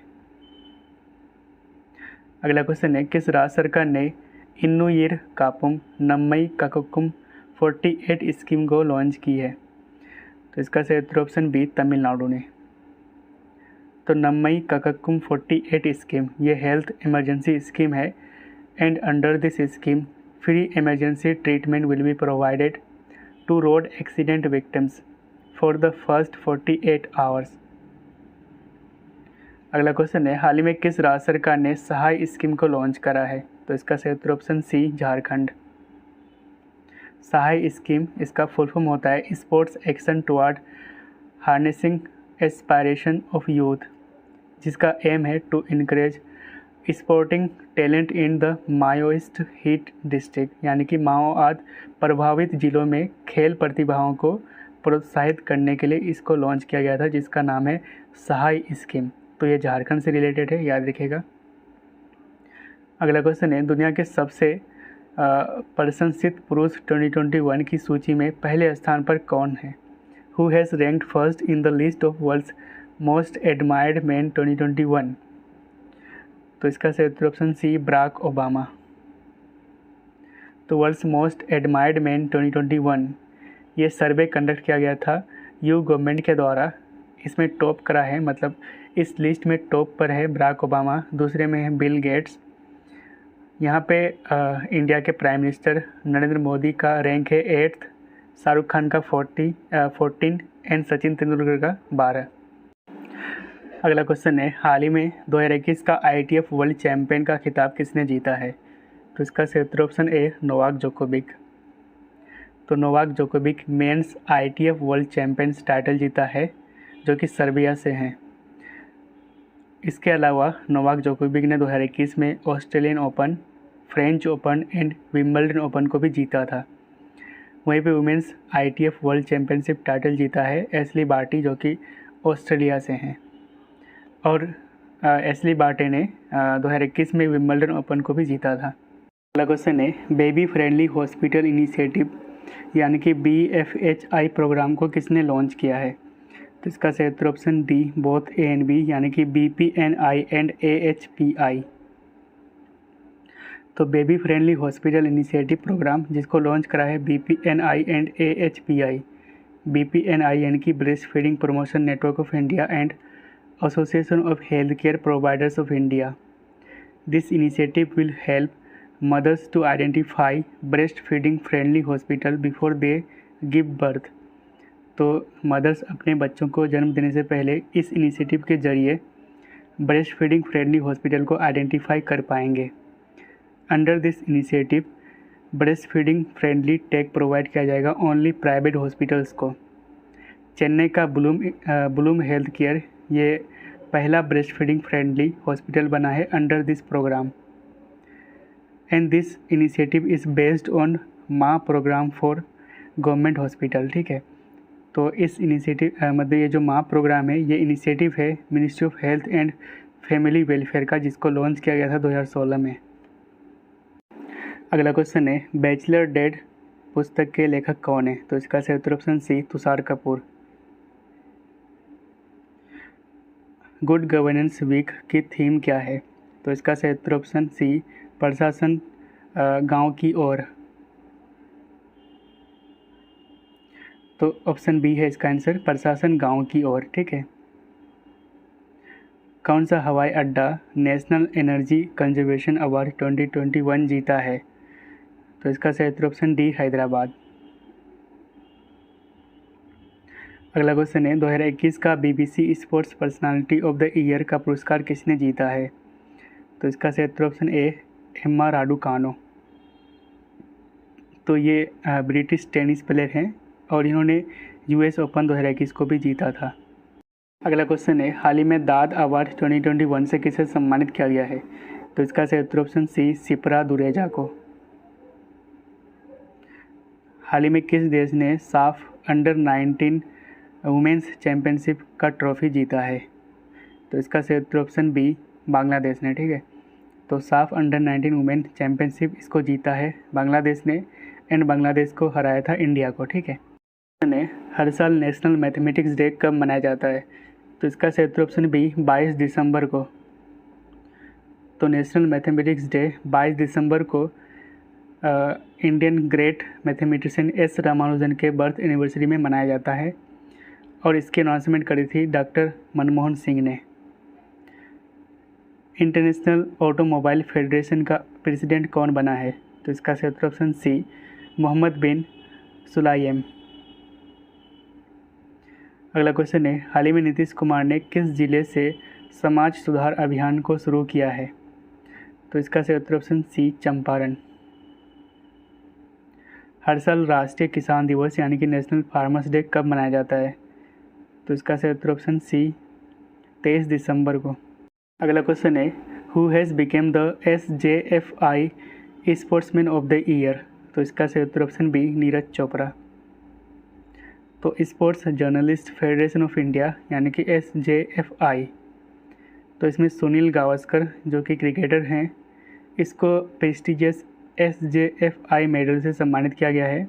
अगला क्वेश्चन है, किस राज्य सरकार ने इन्नुयिर कापुम नम्मई काकुकुम 48 स्कीम को लॉन्च की है? तो इसका सही उत्तर ऑप्शन बी तमिलनाडु ने। तो नम्मई काकुकुम 48 स्कीम ये हेल्थ इमरजेंसी स्कीम है and under this scheme free emergency treatment will be provided to road accident victims for the first 48 hours. अगला क्वेश्चन है, हाल ही में किस राज्य सरकार ने सहाय स्कीम को लॉन्च करा है? तो इसका सही उत्तर option C Jharkhand. Sahay scheme इसका फुल फॉर्म होता है sports action toward harnessing aspiration of youth, जिसका एम है to encourage sporting talent in the Maoist hit district, यानी कि माओवाद प्रभावित जिलों में खेल प्रतिभाओं को प्रोत्साहित करने के लिए इसको लॉन्च किया गया था, जिसका नाम है सहाय स्कीम। तो ये झारखंड से रिलेटेड है, याद रखिएगा। अगला क्वेश्चन है, दुनिया के सबसे प्रशंसित पुरुष 2021 की सूची में पहले स्थान पर कौन है? Who has ranked first in the list of world's most admired man 2021? तो इसका सही उत्तर ऑप्शन सी बराक ओबामा। तो वर्ल्ड्स मोस्ट एडमायर्ड मैन 2021 ये सर्वे कंडक्ट किया गया था यू गवर्नमेंट के द्वारा। इसमें टॉप करा है, मतलब इस लिस्ट में टॉप पर है बराक ओबामा, दूसरे में है बिल गेट्स। यहाँ पे इंडिया के प्राइम मिनिस्टर नरेंद्र मोदी का रैंक है 8th, शाहरुख खान का 14 एंड सचिन तेंदुलकर का 12। अगला क्वेश्चन है, हाल ही में 2021 का ITF वर्ल्ड चैम्पियन का खिताब किसने जीता है? तो इसका सही उत्तर ऑप्शन ए नोवाक जोकोविक। तो Novak Djokovic men's ITF world champions title जीता है, जो कि सर्बिया से हैं। इसके अलावा नोवाक जोकोविक ने 2021 में Australian open, French open and Wimbledon open को भी जीता था। वहीं पे women's ITF world championship title जीता है एशली बार्टी, जो कि ऑस्ट्रेलिया से हैं। और एशली बार्टी ने 2021 में विंबलडन ओपन को भी जीता था। अगला क्वेश्चन है, बेबी फ्रेंडली हॉस्पिटल इनिशिएटिव यानी कि BFHI प्रोग्राम को किसने लॉन्च किया है? तो इसका सही उत्तर option D both A and B, यानी कि BPNI एंड AHPI। तो baby friendly hospital initiative program जिसको लॉन्च करा है BPNI एंड AHPI। BPNI यानी कि breast feeding promotion network of India and association of health care providers of India. This initiative will help mothers to identify breastfeeding friendly hospital before they give birth। तो mother's अपने बच्चों को जन्म देने से पहले इस इनिशिएटिव के जरिए ब्रेस्ट फीडिंग फ्रेंडली हॉस्पिटल को आइडेंटिफाई कर पाएंगे। Under this initiative breast feeding friendly tag provide किया जाएगा ओनली प्राइवेट हॉस्पिटल्स को। चेन्नई का ब्लूम हेल्थ केयर ये पहला ब्रेस्ट फीडिंग फ्रेंडली हॉस्पिटल बना है under this program. And this initiative is based on Maa program for government hospital, ठीक है। तो इस इनिशिएटिव मतलब ये जो माँ प्रोग्राम है ये इनिशिएटिव है ministry of health and family welfare का, जिसको लॉन्च किया गया था 2016 में। अगला क्वेश्चन है, बैचलर डेड पुस्तक के लेखक कौन है? तो इसका सही उत्तर option C Tushar Kapoor. Good governance week की थीम क्या है? तो इसका सही उत्तर ऑप्शन सी प्रशासन गांव की ओर। तो ऑप्शन बी है इसका आंसर, प्रशासन गांव की ओर। ठीक है। कौन सा हवाई अड्डा नेशनल एनर्जी कंजर्वेशन अवार्ड 2021 जीता है? तो इसका सही उत्तर ऑप्शन डी, हैदराबाद। अगला क्वेश्चन है 2021 का BBC sports personality of the year का पुरस्कार किसने जीता है? तो इसका सही उत्तर ऑप्शन ए, एम्मा राडुकानो। तो ये ब्रिटिश टेनिस प्लेयर हैं और इन्होंने यूएस ओपन 2021 को भी जीता था। अगला क्वेश्चन है हाल ही में दाद अवार्ड 2021 से किसे सम्मानित किया गया है? तो इसका सही उत्तर ऑप्शन सी, शिप्रा दुरेजा को। हाल ही में किस देश ने साफ अंडर 19 वुमेंस चैंपियनशिप का ट्रॉफी जीता है? तो इसका सही उत्तर ऑप्शन बी, बांग्लादेश ने। ठीक है। तो साफ अंडर 19 वुमेन चैंपियनशिप इसको जीता है बांग्लादेश ने, एंड बांग्लादेश को हराया था इंडिया को। ठीक है। हर साल नेशनल मैथमेटिक्स डे कब मनाया जाता है? तो इसका सही उत्तर ऑप्शन बी, 22 दिसंबर को। तो नेशनल मैथमेटिक्स डे 22 दिसंबर को Indian great mathematician S Ramanujan के बर्थ एनिवर्सरी में मनाया जाता है और इसकी अनाउंसमेंट करी थी डॉक्टर मनमोहन सिंह ने। इंटरनेशनल ऑटोमोबाइल फेडरेशन का प्रेसिडेंट कौन बना है? तो इसका सही उत्तर ऑप्शन सी, मोहम्मद बिन सुलाइम। अगला क्वेश्चन है हाल ही में नीतीश कुमार ने किस जिले से समाज सुधार अभियान को शुरू किया है? तो इसका सही उत्तर ऑप्शन सी, चंपारण। हर साल राष्ट्रीय किसान दिवस यानी कि नेशनल फार्मर्स डे कब मनाया जाता है? तो इसका सही उत्तर ऑप्शन सी, 23 दिसंबर को। अगला क्वेश्चन है who has became the SJFI sportsman of the year? तो इसका सही उत्तर ऑप्शन बी, नीरज चोपड़ा। तो sports journalist federation of India यानी कि SJFI, तो इसमें सुनील गावस्कर जो कि क्रिकेटर हैं, इसको प्रेस्टिजियस SJFI मेडल से सम्मानित किया गया है।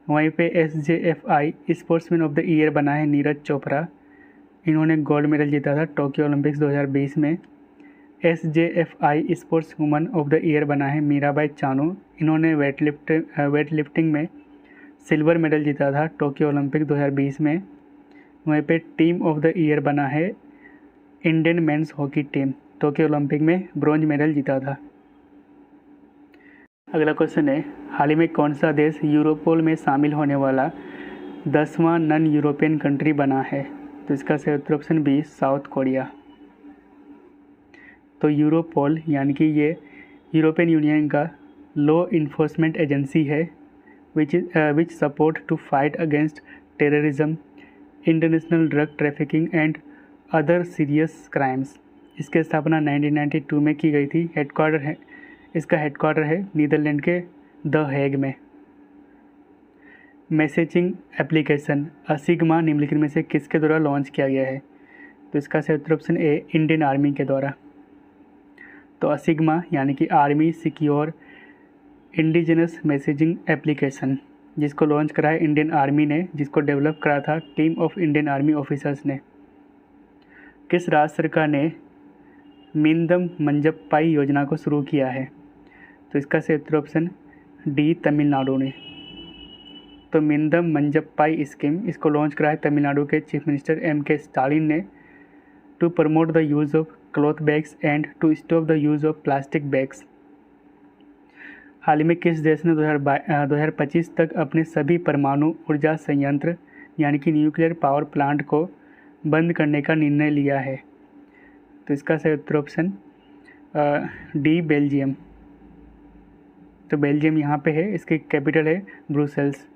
वहीं पे SJFI sportsman of the year बना है नीरज चोपड़ा। इन्होंने गोल्ड मेडल जीता था टोक्यो ओलंपिक्स 2020 में। SJFI sports woman of the year बना है मीराबाई चानू। इन्होंने वेट लिफ्टिंग में सिल्वर मेडल जीता था टोक्यो ओलंपिक 2020 में। वहीं पे टीम ऑफ द ईयर बना है Indian men's hockey team, Tokyo Olympic में ब्रॉन्ज मेडल जीता था। अगला क्वेश्चन है हाल ही में कौन सा देश यूरोपोल में शामिल होने वाला 10वां नॉन यूरोपियन कंट्री बना है? तो इसका सही उत्तर ऑप्शन बी, साउथ कोरिया। तो यूरोपोल यानी कि ये यूरोपियन यूनियन का लॉ इन्फोर्समेंट एजेंसी है which support to fight against terrorism, international drug trafficking and other serious crimes. इसकी स्थापना 1992 में की गई थी। इसका हेडक्वार्टर है नीदरलैंड के द हेग में। मैसेजिंग एप्लीकेशन असिग्मा निम्नलिखित में से किसके द्वारा लॉन्च किया गया है? तो इसका सही उत्तर ऑप्शन ए, इंडियन आर्मी के द्वारा। तो असिग्मा यानी कि army secure indigenous messaging application, जिसको लॉन्च करा है इंडियन आर्मी ने, जिसको डेवलप करा था team of Indian army officers ने। किस राज्य सरकार ने मिंदम मंजप्पाई योजना को शुरू किया है? तो इसका सही उत्तर ऑप्शन डी, तमिलनाडु ने। तो मिंदम मंजप्पाई स्कीम इसको लॉन्च करा है तमिलनाडु के चीफ मिनिस्टर MK स्टालिन ने to promote the use of cloth bags and to stop the use of plastic bags. हाल ही में किस देश ने 2025 तक अपने सभी परमाणु ऊर्जा संयंत्र यानी कि न्यूक्लियर पावर प्लांट को बंद करने का निर्णय लिया है? तो इसका सही उत्तर ऑप्शन डी, बेल्जियम। तो बेल्जियम यहाँ पे है, इसकी कैपिटल है ब्रुसेल्स।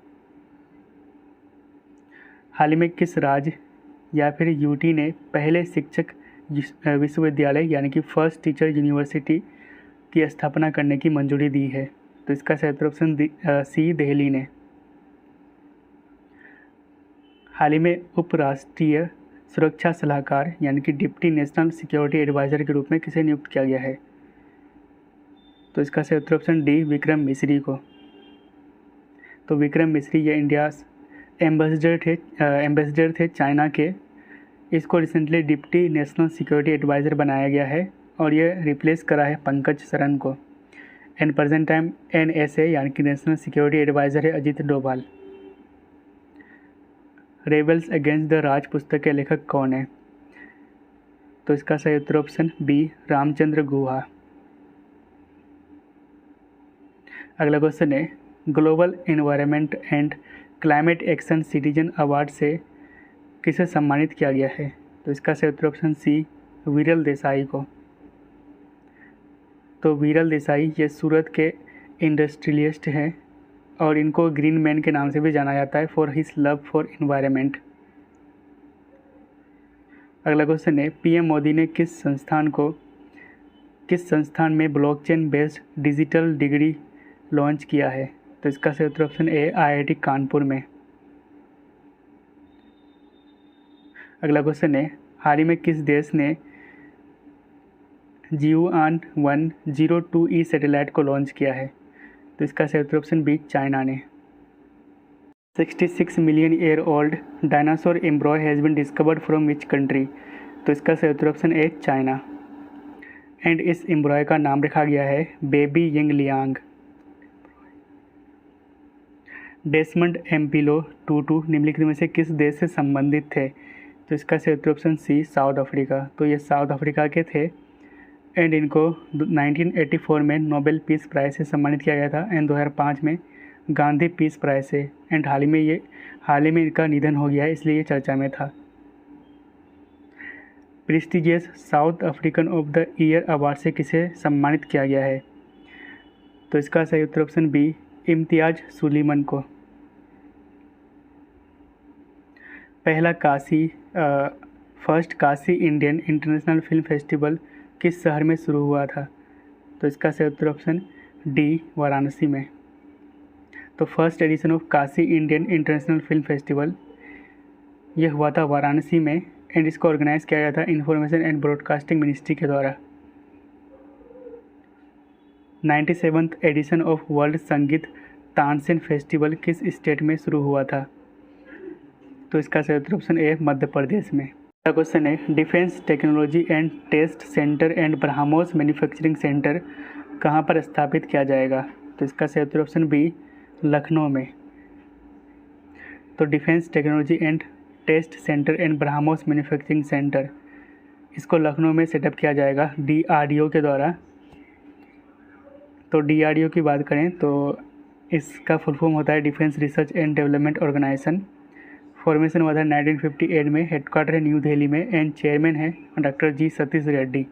हाल ही में किस राज्य या फिर यूटी ने पहले शिक्षक विश्वविद्यालय यानी कि फर्स्ट टीचर यूनिवर्सिटी की स्थापना करने की मंजूरी दी है? तो इसका सही उत्तर ऑप्शन सी, दिल्ली ने। हाल ही में उपराष्ट्रीय सुरक्षा सलाहकार यानी कि डिप्टी नेशनल सिक्योरिटी एडवाइज़र के रूप में किसे नियुक्त किया गया है? तो इसका सही उत्तर ऑप्शन डी, विक्रम मिश्री को। तो विक्रम मिश्री ये इंडिया एम्बेसडर थे चाइना के। इसको recently deputy national security adviser बनाया गया है और ये रिप्लेस करा है पंकज सरन को। एंड प्रेजेंट टाइम NSA यानी कि नेशनल सिक्योरिटी एडवाइज़र है Ajit Doval. Rebels against the Raj पुस्तक के लेखक कौन है? तो इसका सही उत्तर ऑप्शन बी रामचंद्र गुहा। अगला क्वेश्चन है global environment and climate action citizen award से किसे सम्मानित किया गया है? तो इसका सही उत्तर ऑप्शन सी विरल देसाई को। तो विरल देसाई ये सूरत के इंडस्ट्रियलिस्ट हैं और इनको ग्रीन मैन के नाम से भी जाना जाता है for his love for environment. अगला क्वेश्चन है पीएम मोदी ने किस संस्थान में blockchain based digital degree launch किया है? तो इसका सही उत्तर ऑप्शन ए आईआईटी कानपुर में। अगला क्वेश्चन है हाल ही में किस देश ने जियुआन 102E सैटेलाइट को लॉन्च किया है? तो इसका सही उत्तर ऑप्शन बी चाइना ने। 66 million year old dinosaur embryo has been discovered from which country? तो इसका सही उत्तर ऑप्शन ए चाइना। एंड इस एम्ब्रॉय का नाम रखा गया है baby Yingliang. Desmond Mpilo Tutu निम्नलिखित में से किस देश से संबंधित थे? तो इसका सही उत्तर ऑप्शन सी साउथ अफ्रीका। तो ये साउथ अफ्रीका के थे एंड इनको 1984 में नोबेल पीस प्राइज़ से सम्मानित किया गया था एंड 2005 में गांधी पीस प्राइज़ से। एंड हाल ही में इनका निधन हो गया है इसलिए ये चर्चा में था। Prestigious south African of the year award से किसे सम्मानित किया गया है? तो इसका सही उत्तर ऑप्शन बी इम्तियाज सुलीमान को। First Kashi Indian international film festival किस शहर में शुरू हुआ था? तो इसका सही उत्तर ऑप्शन डी वाराणसी में। तो first edition of Kashi Indian international film festival यह हुआ था वाराणसी में एंड इसको ऑर्गेनाइज किया गया था इंफॉर्मेशन एंड ब्रॉडकास्टिंग मिनिस्ट्री के द्वारा। 97th एडिशन ऑफ वर्ल्ड संगीत तानसेन फेस्टिवल किस स्टेट में शुरू हुआ था? तो इसका सही उत्तर ऑप्शन ए मध्य प्रदेश में। अगला क्वेश्चन है defence technology and test centre and BrahMos manufacturing centre कहाँ पर स्थापित किया जाएगा? तो इसका सही उत्तर ऑप्शन बी लखनऊ में। तो defence technology and test centre and BrahMos manufacturing centre इसको लखनऊ में सेटअप किया जाएगा DRDO के द्वारा। तो DRDO की बात करें तो इसका फुल फॉर्म होता है defence research and development organisation. Formation हुआ था 1958 में, हेडक्वार्टर है न्यू दिल्ली में एंड चेयरमैन है डॉक्टर जी सतीश रेड्डी।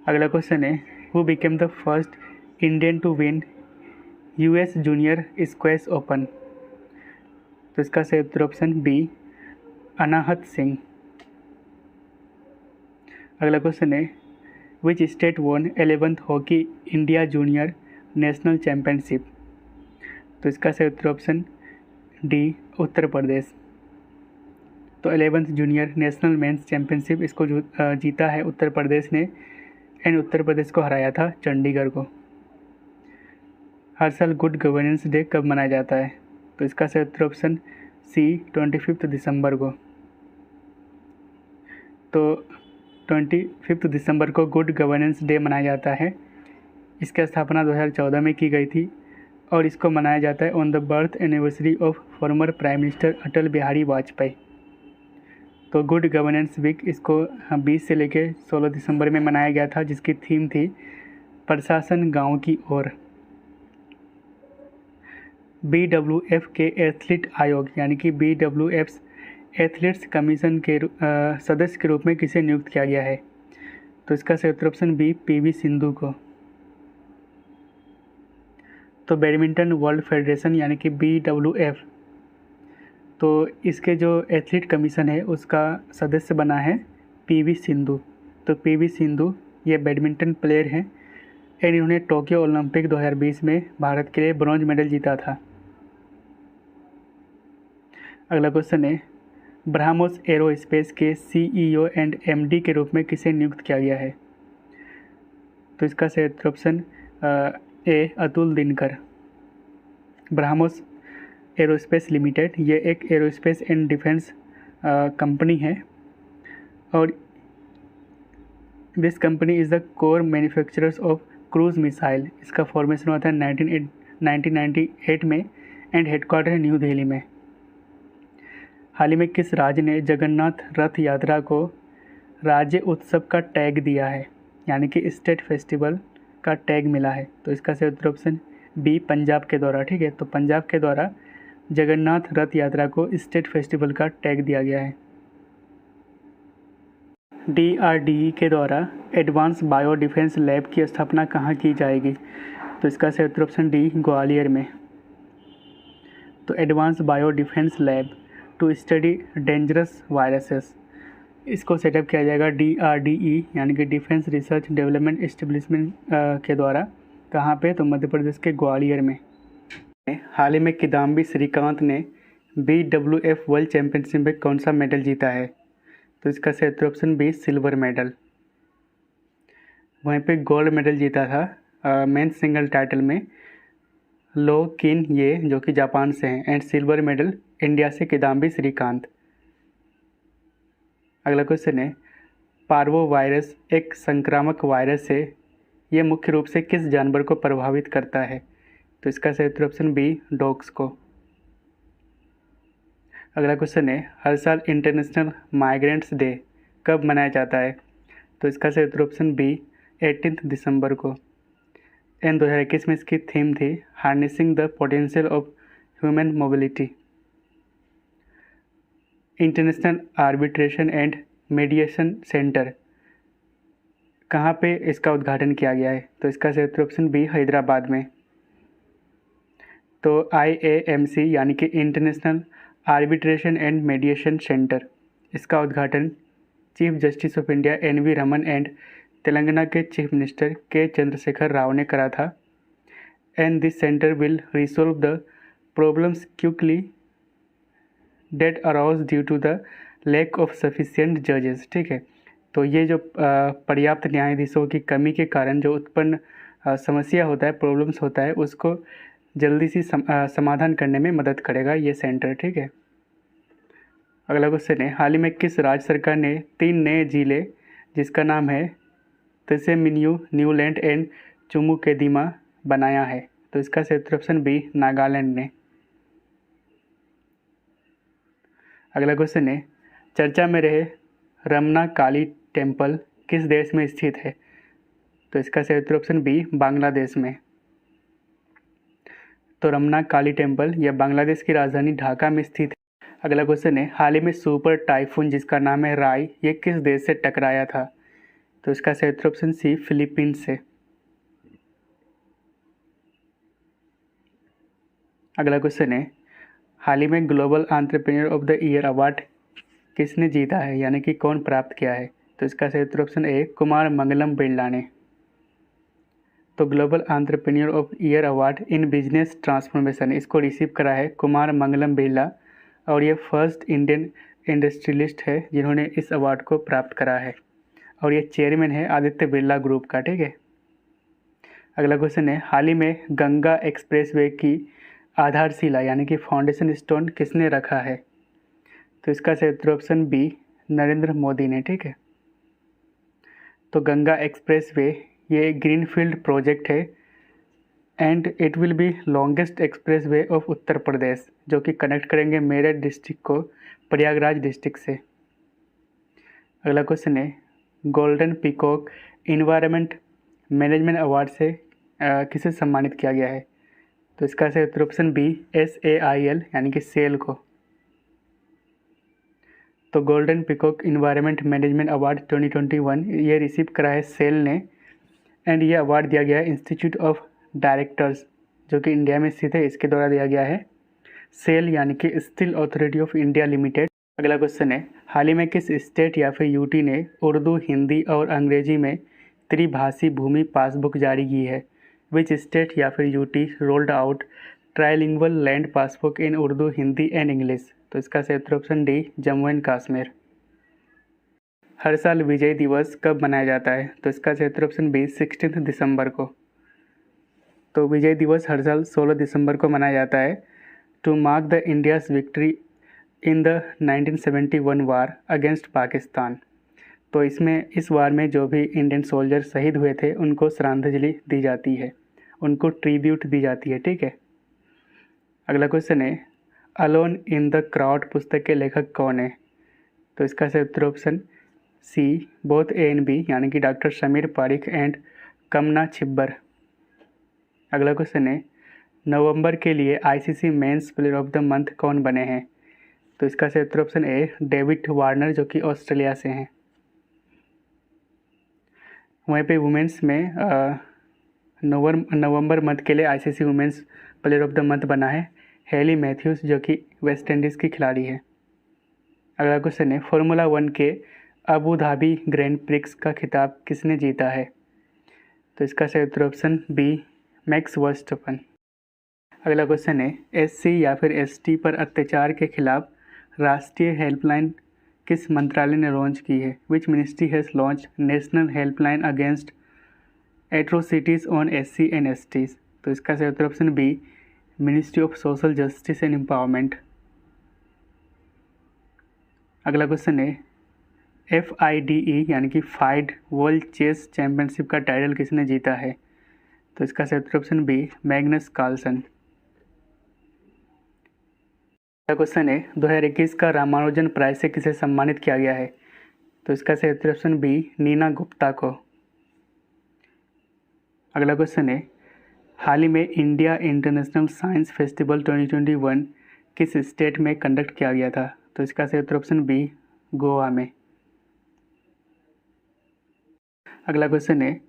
अगला क्वेश्चन है who became the first Indian to win US junior squash open? तो इसका सही उत्तर ऑप्शन बी अनाहत सिंह। अगला क्वेश्चन है which state won 11th hockey India junior national championship? तो इसका सही उत्तर ऑप्शन डी उत्तर प्रदेश। तो 11th junior national mains championship इसको जीता है उत्तर प्रदेश ने एंड उत्तर प्रदेश को हराया था चंडीगढ़ को। हर साल गुड गवर्नेंस डे कब मनाया जाता है? तो इसका सही उत्तर ऑप्शन सी 25 दिसंबर को। तो 25 दिसंबर को गुड गवर्नेंस डे मनाया जाता है। इसकी स्थापना 2014 में की गई थी और इसको मनाया जाता है on the birth anniversary of former prime minister Atal Bihari Vajpayee. तो गुड गवर्नेंस वीक इसको 20 से लेकर 16 दिसंबर में मनाया गया था जिसकी थीम थी प्रशासन गांव की ओर। BWF के एथलीट आयोग यानी कि BWF एथलीट्स कमीशन के सदस्य के रूप में किसे नियुक्त किया गया है? तो इसका सही उत्तर ऑप्शन बी PV सिंधु को। तो बैडमिंटन वर्ल्ड फेडरेशन यानी कि BWF तो इसके जो एथलीट कमीशन है उसका सदस्य बना है PV सिंधु। तो PV सिंधु ये बैडमिंटन प्लेयर हैं एंड इन्होंने टोक्यो ओलंपिक 2020 में भारत के लिए ब्रॉन्ज मेडल जीता था। अगला क्वेश्चन है ब्रह्मोस एरोस्पेस के CEO एंड MD के रूप में किसे नियुक्त किया गया है? तो इसका सही उत्तर option A Atul Dinkar. BrahMos aerospace limited ये एक एरोस्पेस एंड डिफेंस कंपनी है और this company is the core manufacturers of cruise missile. इसका फॉर्मेशन हुआ था 1998 में एंड हेडक्वार्टर है न्यू दिल्ली में। हाल ही में किस राज्य ने जगन्नाथ रथ यात्रा को राज्य उत्सव का टैग दिया है, यानी कि स्टेट फेस्टिवल का टैग मिला है? तो इसका सही उत्तर ऑप्शन बी पंजाब के द्वारा। ठीक है, तो पंजाब के द्वारा जगन्नाथ रथ यात्रा को स्टेट फेस्टिवल का टैग दिया गया है। DRDE के द्वारा एडवांस बायो डिफेंस लैब की स्थापना कहाँ की जाएगी? तो इसका सही उत्तर ऑप्शन डी ग्वालियर में। तो advance bio defence lab to study dangerous viruses, इसको सेटअप किया जाएगा DRDE यानी कि डिफेंस रिसर्च डेवलपमेंट एस्टेब्लिशमेंट के द्वारा। कहाँ पे? तो मध्य प्रदेश के ग्वालियर में। हाल ही में किदाम्बी श्रीकांत ने BWF वर्ल्ड चैंपियनशिप में कौन सा मेडल जीता है? तो इसका सही उत्तर ऑप्शन बी सिल्वर मेडल। वहीं पे गोल्ड मेडल जीता था मेंस सिंगल टाइटल में लो किन ये, जो कि जापान से हैं, एंड सिल्वर मेडल इंडिया से किदाम्बी श्रीकांत। अगला क्वेश्चन है, पार्वो वायरस एक संक्रामक वायरस है, ये मुख्य रूप से किस जानवर को प्रभावित करता है? तो इसका सही उत्तर ऑप्शन बी डॉग्स को। अगला क्वेश्चन है, हर साल इंटरनेशनल माइग्रेंट्स डे कब मनाया जाता है? तो इसका सही उत्तर ऑप्शन बी 18 दिसंबर को। एंड 2021 में इसकी थीम थी harnessing the potential of human mobility. International arbitration and mediation centre, कहाँ पे इसका उद्घाटन किया गया है? तो इसका सही उत्तर ऑप्शन बी हैदराबाद में। तो IAMC यानी कि international arbitration and mediation centre, इसका उद्घाटन chief justice of India NV Raman and Telangana के chief minister K Chandrashekar Rao ने करा था। And this centre will resolve the problems quickly that arise due to the lack of sufficient जजेस। ठीक है, तो ये जो पर्याप्त न्यायाधीशों की कमी के कारण जो उत्पन्न समस्या होता है, प्रॉब्लम्स होता है, उसको जल्दी से समाधान करने में मदद करेगा ये सेंटर। ठीक है, अगला क्वेश्चन है, हाल ही में किस राज्य सरकार ने 3 नए जिले जिसका नाम है तसेमिन्यू, न्यूलैंड एंड चुमुकेदिमा बनाया है? तो इसका सही उत्तर ऑप्शन बी नागालैंड ने। अगला क्वेश्चन है, चर्चा में रहे रमना काली टेम्पल किस देश में स्थित है? तो इसका सही उत्तर ऑप्शन बी बांग्लादेश में। तो रमना काली टेम्पल यह बांग्लादेश की राजधानी ढाका में स्थित है। अगला क्वेश्चन है, हाल ही में सुपर टाइफून जिसका नाम है राई, ये किस देश से टकराया था? तो इसका सही उत्तर ऑप्शन सी फिलीपींस से। अगला क्वेश्चन है, हाल ही में global entrepreneur of the year award किसने जीता है, यानी कि कौन प्राप्त किया है? तो इसका सही उत्तर ऑप्शन ए कुमार मंगलम बिरला ने। तो global entrepreneur of year award in business transformation, इसको रिसीव करा है कुमार मंगलम बिरला, और ये फर्स्ट इंडियन इंडस्ट्रियलिस्ट है जिन्होंने इस अवार्ड को प्राप्त करा है, और ये चेयरमैन है आदित्य बिरला ग्रुप का। ठीक है, अगला क्वेश्चन है, हाल ही में गंगा एक्सप्रेसवे की आधारशिला यानी कि फाउंडेशन स्टोन किसने रखा है? तो इसका सही उत्तर ऑप्शन बी नरेंद्र मोदी ने। ठीक है, तो गंगा एक्सप्रेसवे ये ग्रीनफील्ड प्रोजेक्ट है and it will be longest expressway of Uttar Pradesh, जो कि कनेक्ट करेंगे मेरठ डिस्ट्रिक्ट को प्रयागराज डिस्ट्रिक्ट से। अगला क्वेश्चन है, golden peacock environment management award से किसे सम्मानित किया गया है? तो इसका सही उत्तर ऑप्शन बी SAIL यानी कि सेल को। तो golden peacock environment management award 2021 ये रिसीव करा है सेल ने, एंड ये अवार्ड दिया गया है इंस्टीट्यूट ऑफ डायरेक्टर्स जो कि इंडिया में स्थित है, इसके द्वारा दिया गया है। सेल यानी कि steel authority of India limited. अगला क्वेश्चन है, हाल ही में किस स्टेट या फिर यूटी ने उर्दू, हिंदी और अंग्रेजी में त्रिभाषी भूमि पासबुक जारी की है? विच स्टेट या फिर UT rolled out trilingual land passbook in Urdu, Hindi and English? तो इसका सही उत्तर option D Jammu and Kashmir. हर साल विजय दिवस कब मनाया जाता है? तो इसका सही उत्तर ऑप्शन बी 16 दिसंबर को। तो विजय दिवस हर साल 16 दिसंबर को मनाया जाता है to mark the India's victory in the 1971 war against Pakistan. तो इसमें इस वार में जो भी इंडियन सोल्जर शहीद हुए थे उनको श्रद्धांजलि दी जाती है, उनको ट्रिब्यूट दी जाती है। ठीक है, अगला क्वेश्चन है, अलोन इन द क्राउड पुस्तक के लेखक कौन है? तो इसका सही उत्तर option C, both A and B, यानी कि डॉक्टर समीर पारिक एंड कमना छिब्बर। अगला क्वेश्चन है, नवंबर के लिए ICC men's player of the month कौन बने हैं? तो इसका सही उत्तर ऑप्शन ए, डेविड वार्नर, जो कि ऑस्ट्रेलिया से हैं। वहीं पे वुमेंस में नवंबर मंथ के लिए ICC women's player of the month बना है हेली मैथ्यूज, जो कि वेस्ट इंडीज़ की खिलाड़ी है। अगला क्वेश्चन है, फार्मूला 1 के अबू धाबी ग्रैंड प्रिक्स का खिताब किसने जीता है? तो इसका सही उत्तर ऑप्शन बी, मैक्स वर्स्टैपन। अगला क्वेश्चन है, एससी या फिर एसटी पर अत्याचार के खिलाफ राष्ट्रीय हेल्पलाइन किस मंत्रालय ने लॉन्च की है? Which ministry has launch national helpline against atrocities on SC and STs? तो इसका सही उत्तर option B, ministry of social justice and empowerment. अगला क्वेश्चन है, FIDE यानी कि फाइड वर्ल्ड चेस चैंपियनशिप का टाइटल किसने जीता है? तो इसका सही उत्तर ऑप्शन बी, मैग्नस कार्लसन। अगला क्वेश्चन है, 2021 का रामानुजन प्राइज से किसे सम्मानित किया गया है? तो इसका सही उत्तर ऑप्शन बी, नीना गुप्ता को। अगला क्वेश्चन है, हाल ही में इंडिया इंटरनेशनल साइंस फेस्टिवल 2021 किस स्टेट में कंडक्ट किया गया था? तो इसका सही उत्तर ऑप्शन बी, गोवा में। अगला क्वेश्चन है,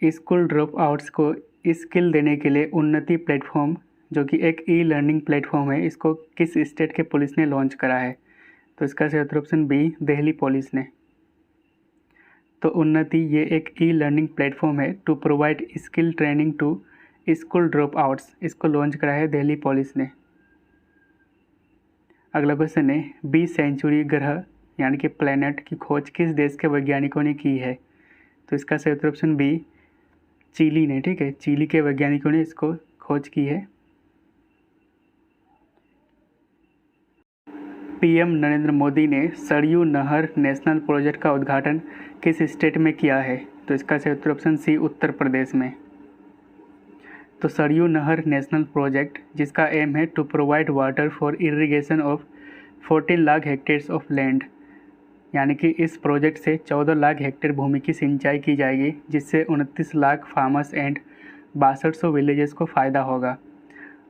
स्कूल ड्रॉप आउट्स को स्किल देने के लिए उन्नति प्लेटफॉर्म, जो कि एक ई लर्निंग प्लेटफॉर्म है, इसको किस स्टेट के पुलिस ने लॉन्च करा है? तो इसका सही उत्तर ऑप्शन बी, दिल्ली पुलिस ने। तो उन्नति ये एक ई लर्निंग प्लेटफॉर्म है to provide skill training to school drop outs, इसको लॉन्च करा है दिल्ली पुलिस ने। अगला क्वेश्चन है, बी सेंचुरी ग्रह यानी कि प्लैनेट की खोज किस देश के वैज्ञानिकों ने की है? तो इसका सही उत्तर ऑप्शन बी, चिली ने। ठीक है, चिली के वैज्ञानिकों ने इसको खोज की है। पीएम नरेंद्र मोदी ने सरयू नहर नेशनल प्रोजेक्ट का उद्घाटन किस स्टेट में किया है? तो इसका सही उत्तर ऑप्शन सी, उत्तर प्रदेश में। तो सरयू नहर नेशनल प्रोजेक्ट, जिसका एम है to provide water for irrigation of 14 lakh hectares of land, यानी कि इस प्रोजेक्ट से 14 लाख हेक्टेयर भूमि की सिंचाई की जाएगी, जिससे 29 लाख फार्मर्स एंड 6200 विलेजेस को फ़ायदा होगा।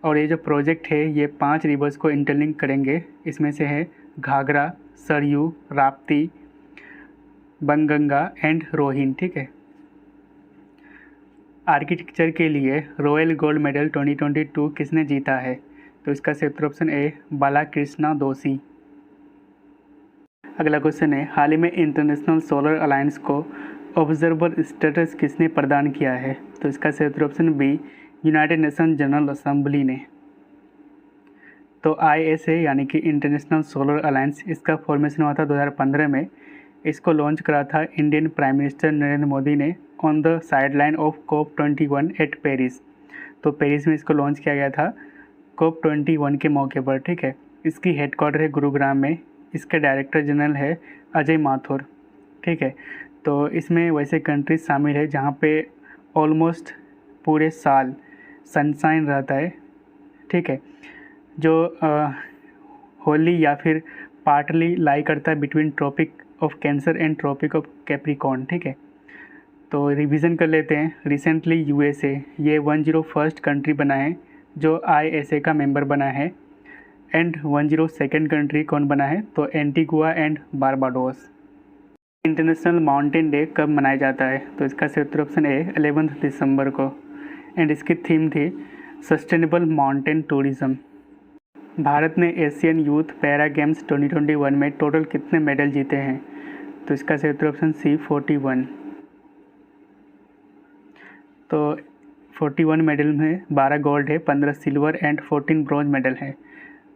और ये जो प्रोजेक्ट है ये 5 रिवर्स को इंटरलिंक करेंगे, इसमें से है घाघरा, सरयू, राप्ती, बनगंगा एंड रोहिन। ठीक है। आर्किटेक्चर के लिए रॉयल गोल्ड मेडल 2022 किसने जीता है? तो इसका सही उत्तर ऑप्शन ए, बालाकृष्णा दोषी। अगला क्वेश्चन है, हाल ही में इंटरनेशनल सोलर अलायंस को ऑब्जर्वर स्टेटस किसने प्रदान किया है? तो इसका सही उत्तर option B, United Nation General Assembly ने। तो ISA यानी कि इंटरनेशनल सोलर अलायंस, इसका फॉर्मेशन हुआ था 2015 में। इसको लॉन्च करा था Indian prime minister Narendra Modi ने on the sideline of COP21 at Paris. तो पेरिस में इसको लॉन्च किया गया था COP21 के मौके पर। ठीक है, इसकी हेडक्वार्टर है गुरुग्राम में। इसके डायरेक्टर जनरल है अजय माथुर। ठीक है, तो इसमें वैसे कंट्रीज शामिल है जहाँ पे ऑलमोस्ट पूरे साल सनशाइन रहता है। ठीक है, जो होली या फिर पार्टली लाई करता है between tropic of Cancer and tropic of Capricorn. ठीक है, तो रिवीजन कर लेते हैं। रिसेंटली USA ये 101st कंट्री बना है जो ISA का मेंबर बना है, एंड 102nd कंट्री कौन बना है? तो Antigua and Barbados. International mountain day कब मनाया जाता है? तो इसका सही उत्तर ऑप्शन ए, 11 दिसंबर को, एंड इसकी थीम थी सस्टेनेबल माउंटेन टूरिज्म। भारत ने एशियन यूथ पैरा गेम्स 2021 में टोटल कितने मेडल जीते हैं? तो इसका सही उत्तर ऑप्शन सी, 41। तो 41 मेडल में 12 गोल्ड है, 15 सिल्वर एंड 14 ब्रॉन्ज मेडल है,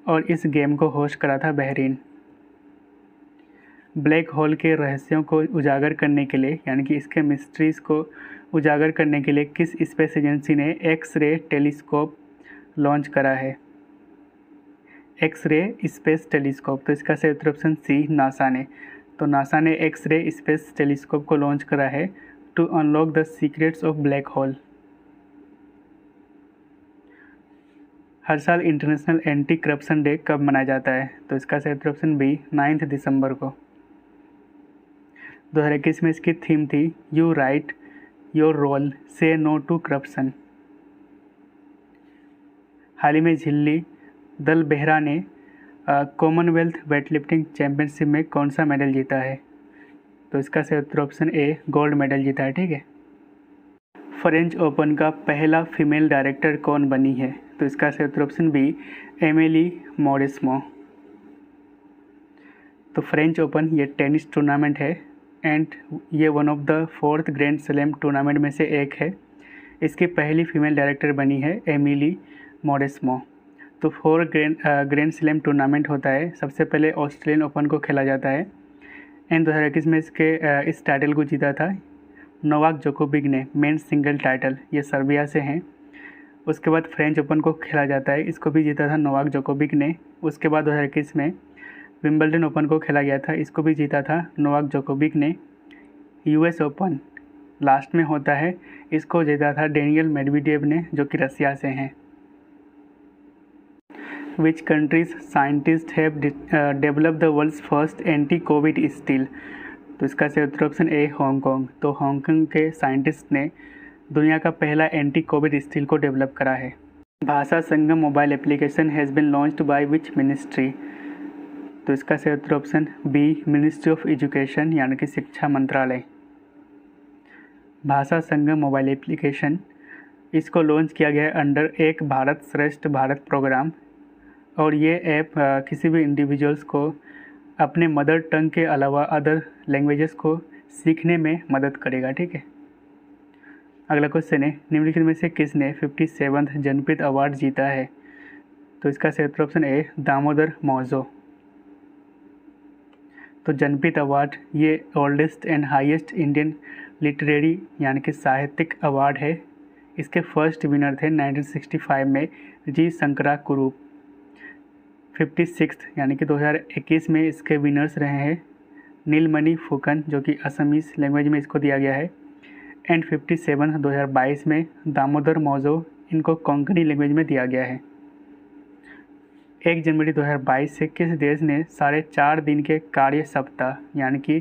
और इस गेम को होस्ट करा था बहरीन। ब्लैक होल के रहस्यों को उजागर करने के लिए, यानी कि इसके मिस्ट्रीज़ को उजागर करने के लिए किस स्पेस एजेंसी ने एक्स-रे टेलीस्कोप लॉन्च करा है? X-ray space telescope. तो इसका सही उत्तर ऑप्शन सी, नासा ने। तो नासा ने एक्स-रे स्पेस टेलीस्कोप को लॉन्च करा है to unlock the secrets of black hole. हर साल इंटरनेशनल एंटी करप्शन डे कब मनाया जाता है? तो इसका सही उत्तर ऑप्शन बी 9 दिसंबर को। 2021 में इसकी थीम थी यू राइट योर रोल से नो टू करप्शन। हाल ही में झिल्ली दल बेहरा ने कॉमनवेल्थ वेटलिफ्टिंग चैंपियनशिप में कौन सा मेडल जीता है? तो इसका सही उत्तर ऑप्शन ए गोल्ड मेडल जीता है। ठीक है। फ्रेंच ओपन का पहला फीमेल डायरेक्टर कौन बनी है? तो इसका सही उत्तर ऑप्शन बी एमिली मॉरिस्मो। तो फ्रेंच ओपन ये टेनिस टूर्नामेंट है एंड ये one of the 4th grand slam tournament में से एक है। इसकी पहली फीमेल डायरेक्टर बनी है एमिली मॉरिस्मो। तो 4 ग्रैंड स्लैम टूर्नामेंट होता है। सबसे पहले ऑस्ट्रेलियन ओपन को खेला जाता है एंड 2021 में इस टाइटल को जीता था नोवाक जोकोविक ने, मेंस सिंगल टाइटल। ये सर्बिया से हैं। उसके बाद फ्रेंच ओपन को खेला जाता है, इसको भी जीता था नोवाक जोकोविक ने। उसके बाद 2021 में विंबलडन ओपन को खेला गया था, इसको भी जीता था नोवाक जोकोविक ने। यूएस ओपन लास्ट में होता है, इसको जीता था डेनियल मेडवेडेव ने, जो कि रसिया से हैं। Which countries scientist have developed the world's first anti covid steel? तो इसका सही उत्तर ऑप्शन ए हांगकांग। तो हांगकांग के साइंटिस्ट ने दुनिया का पहला एंटी कोविड स्टील को डेवलप करा है। Bhasha Sangam mobile application has been launched by which ministry? तो इसका सही उत्तर option B ministry of education यानी कि शिक्षा मंत्रालय। भाषा संगम मोबाइल एप्लीकेशन इसको लॉन्च किया गया है अंडर एक भारत श्रेष्ठ भारत प्रोग्राम, और ये ऐप किसी भी इंडिविजुअल्स को अपने मदर टंग के अलावा अदर लैंग्वेजेस को सीखने में मदद करेगा। ठीक है। अगला क्वेश्चन है निम्नलिखित में से किसने 57वां जनपद अवार्ड जीता है? तो इसका सही उत्तर ऑप्शन ए दामोदर मौजो। तो जनपद अवार्ड ये oldest and highest Indian literary यानी कि साहित्यिक अवार्ड है। इसके फर्स्ट विनर थे 1965 में जी शंकरा कुरूप। 56 यानी कि 2021 में इसके विनर्स रहे हैं नीलमणि फुकन, जो कि असमीज लैंग्वेज में इसको दिया गया है। एंड 57 2022 में दामोदर मौजो, इनको कोंकणी लैंग्वेज में दिया गया है। 1 जनवरी 2022 से किस देश ने 4.5 दिन के कार्य सप्ताह यानी कि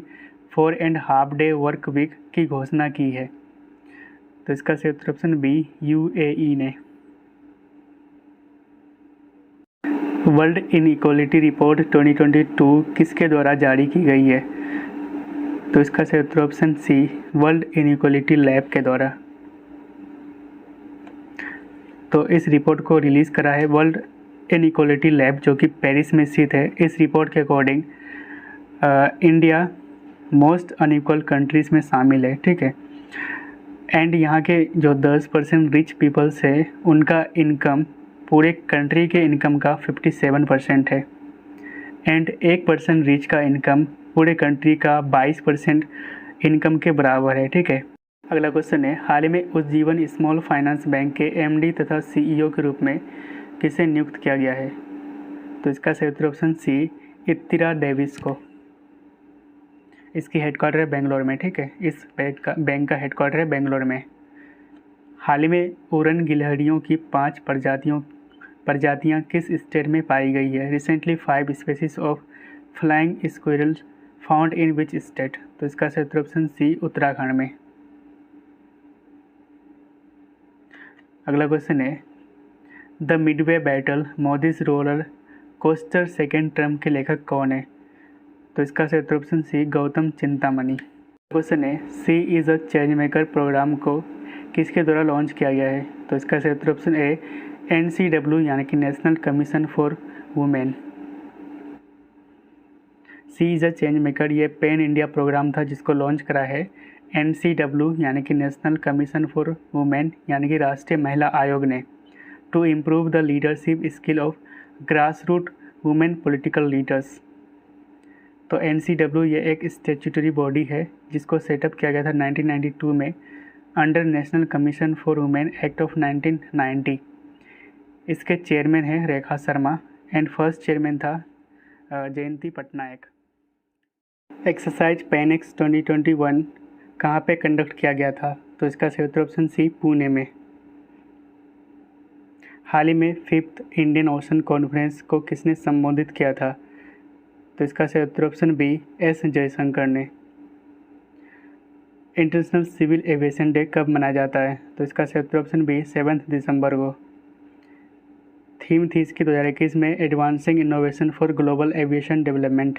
4.5 डे वर्क वीक की घोषणा की है? तो इसका सही उत्तर ऑप्शन बी यूएई ने। वर्ल्ड इनइक्वालिटी रिपोर्ट 2022 किसके द्वारा जारी की गई है? तो इसका सही उत्तर option C world inequality lab के द्वारा। तो इस रिपोर्ट को रिलीज़ करा है वर्ल्ड इनइक्वालिटी लैब, जो कि पेरिस में स्थित है। इस रिपोर्ट के according India most unequal countries में शामिल है। ठीक है। एंड यहाँ के जो 10% रिच पीपल्स है उनका इनकम पूरे कंट्री के इनकम का 57% है एंड 1% रिच का इनकम पूरे कंट्री का 22% इनकम के बराबर है। ठीक है। अगला क्वेश्चन है हाल ही में उज्जीवन स्मॉल फाइनेंस बैंक के एमडी तथा सीईओ के रूप में किसे नियुक्त किया गया है? तो इसका सही उत्तर ऑप्शन सी इत्तिरा डेविस को। इसकी हेडक्वार्टर है बेंगलोर में। ठीक है। इस बैंक का हेडक्वार्टर है बेंगलोर में। हाल ही में उड़न गिलहरियों की 5 प्रजातियां किस स्टेट में पाई गई है? Recently 5 species of flying squirrels found in which state? तो इसका सही उत्तर ऑप्शन सी उत्तराखंड में। अगला क्वेश्चन है the midway battle Modi's roller coaster second term के लेखक कौन है? तो इसका सही उत्तर option C Gautam Chintamani. Question है she is a change maker program को किसके द्वारा लॉन्च किया गया है? तो इसका सही उत्तर ऑप्शन ए NCW यानी कि national commission for women. She is a change maker ये पैन इंडिया प्रोग्राम था जिसको लॉन्च करा है NCW यानी कि नेशनल कमीशन फॉर वुमेन यानी कि राष्ट्रीय महिला आयोग ने, to improve the leadership skill of grass root women political leaders. तो NCW ये एक स्टेचुटरी बॉडी है जिसको सेटअप किया गया था 1992 में under national commission for women act of 1990। इसके चेयरमैन हैं Rekha Sharma and first chairman था जयंती पटनायक। एक्सरसाइज पैनिक्स 2021 कहाँ पे कंडक्ट किया गया था? तो इसका सही उत्तर ऑप्शन सी पुणे में। हाल ही में 5th इंडियन ओशन कॉन्फ्रेंस को किसने संबोधित किया था? तो इसका सही उत्तर ऑप्शन बी एस जयशंकर ने। इंटरनेशनल सिविल एविएशन डे कब मनाया जाता है? तो इसका सही उत्तर ऑप्शन बी 7 दिसंबर को। थीम थी इसकी 2021 में advancing innovation for global aviation development.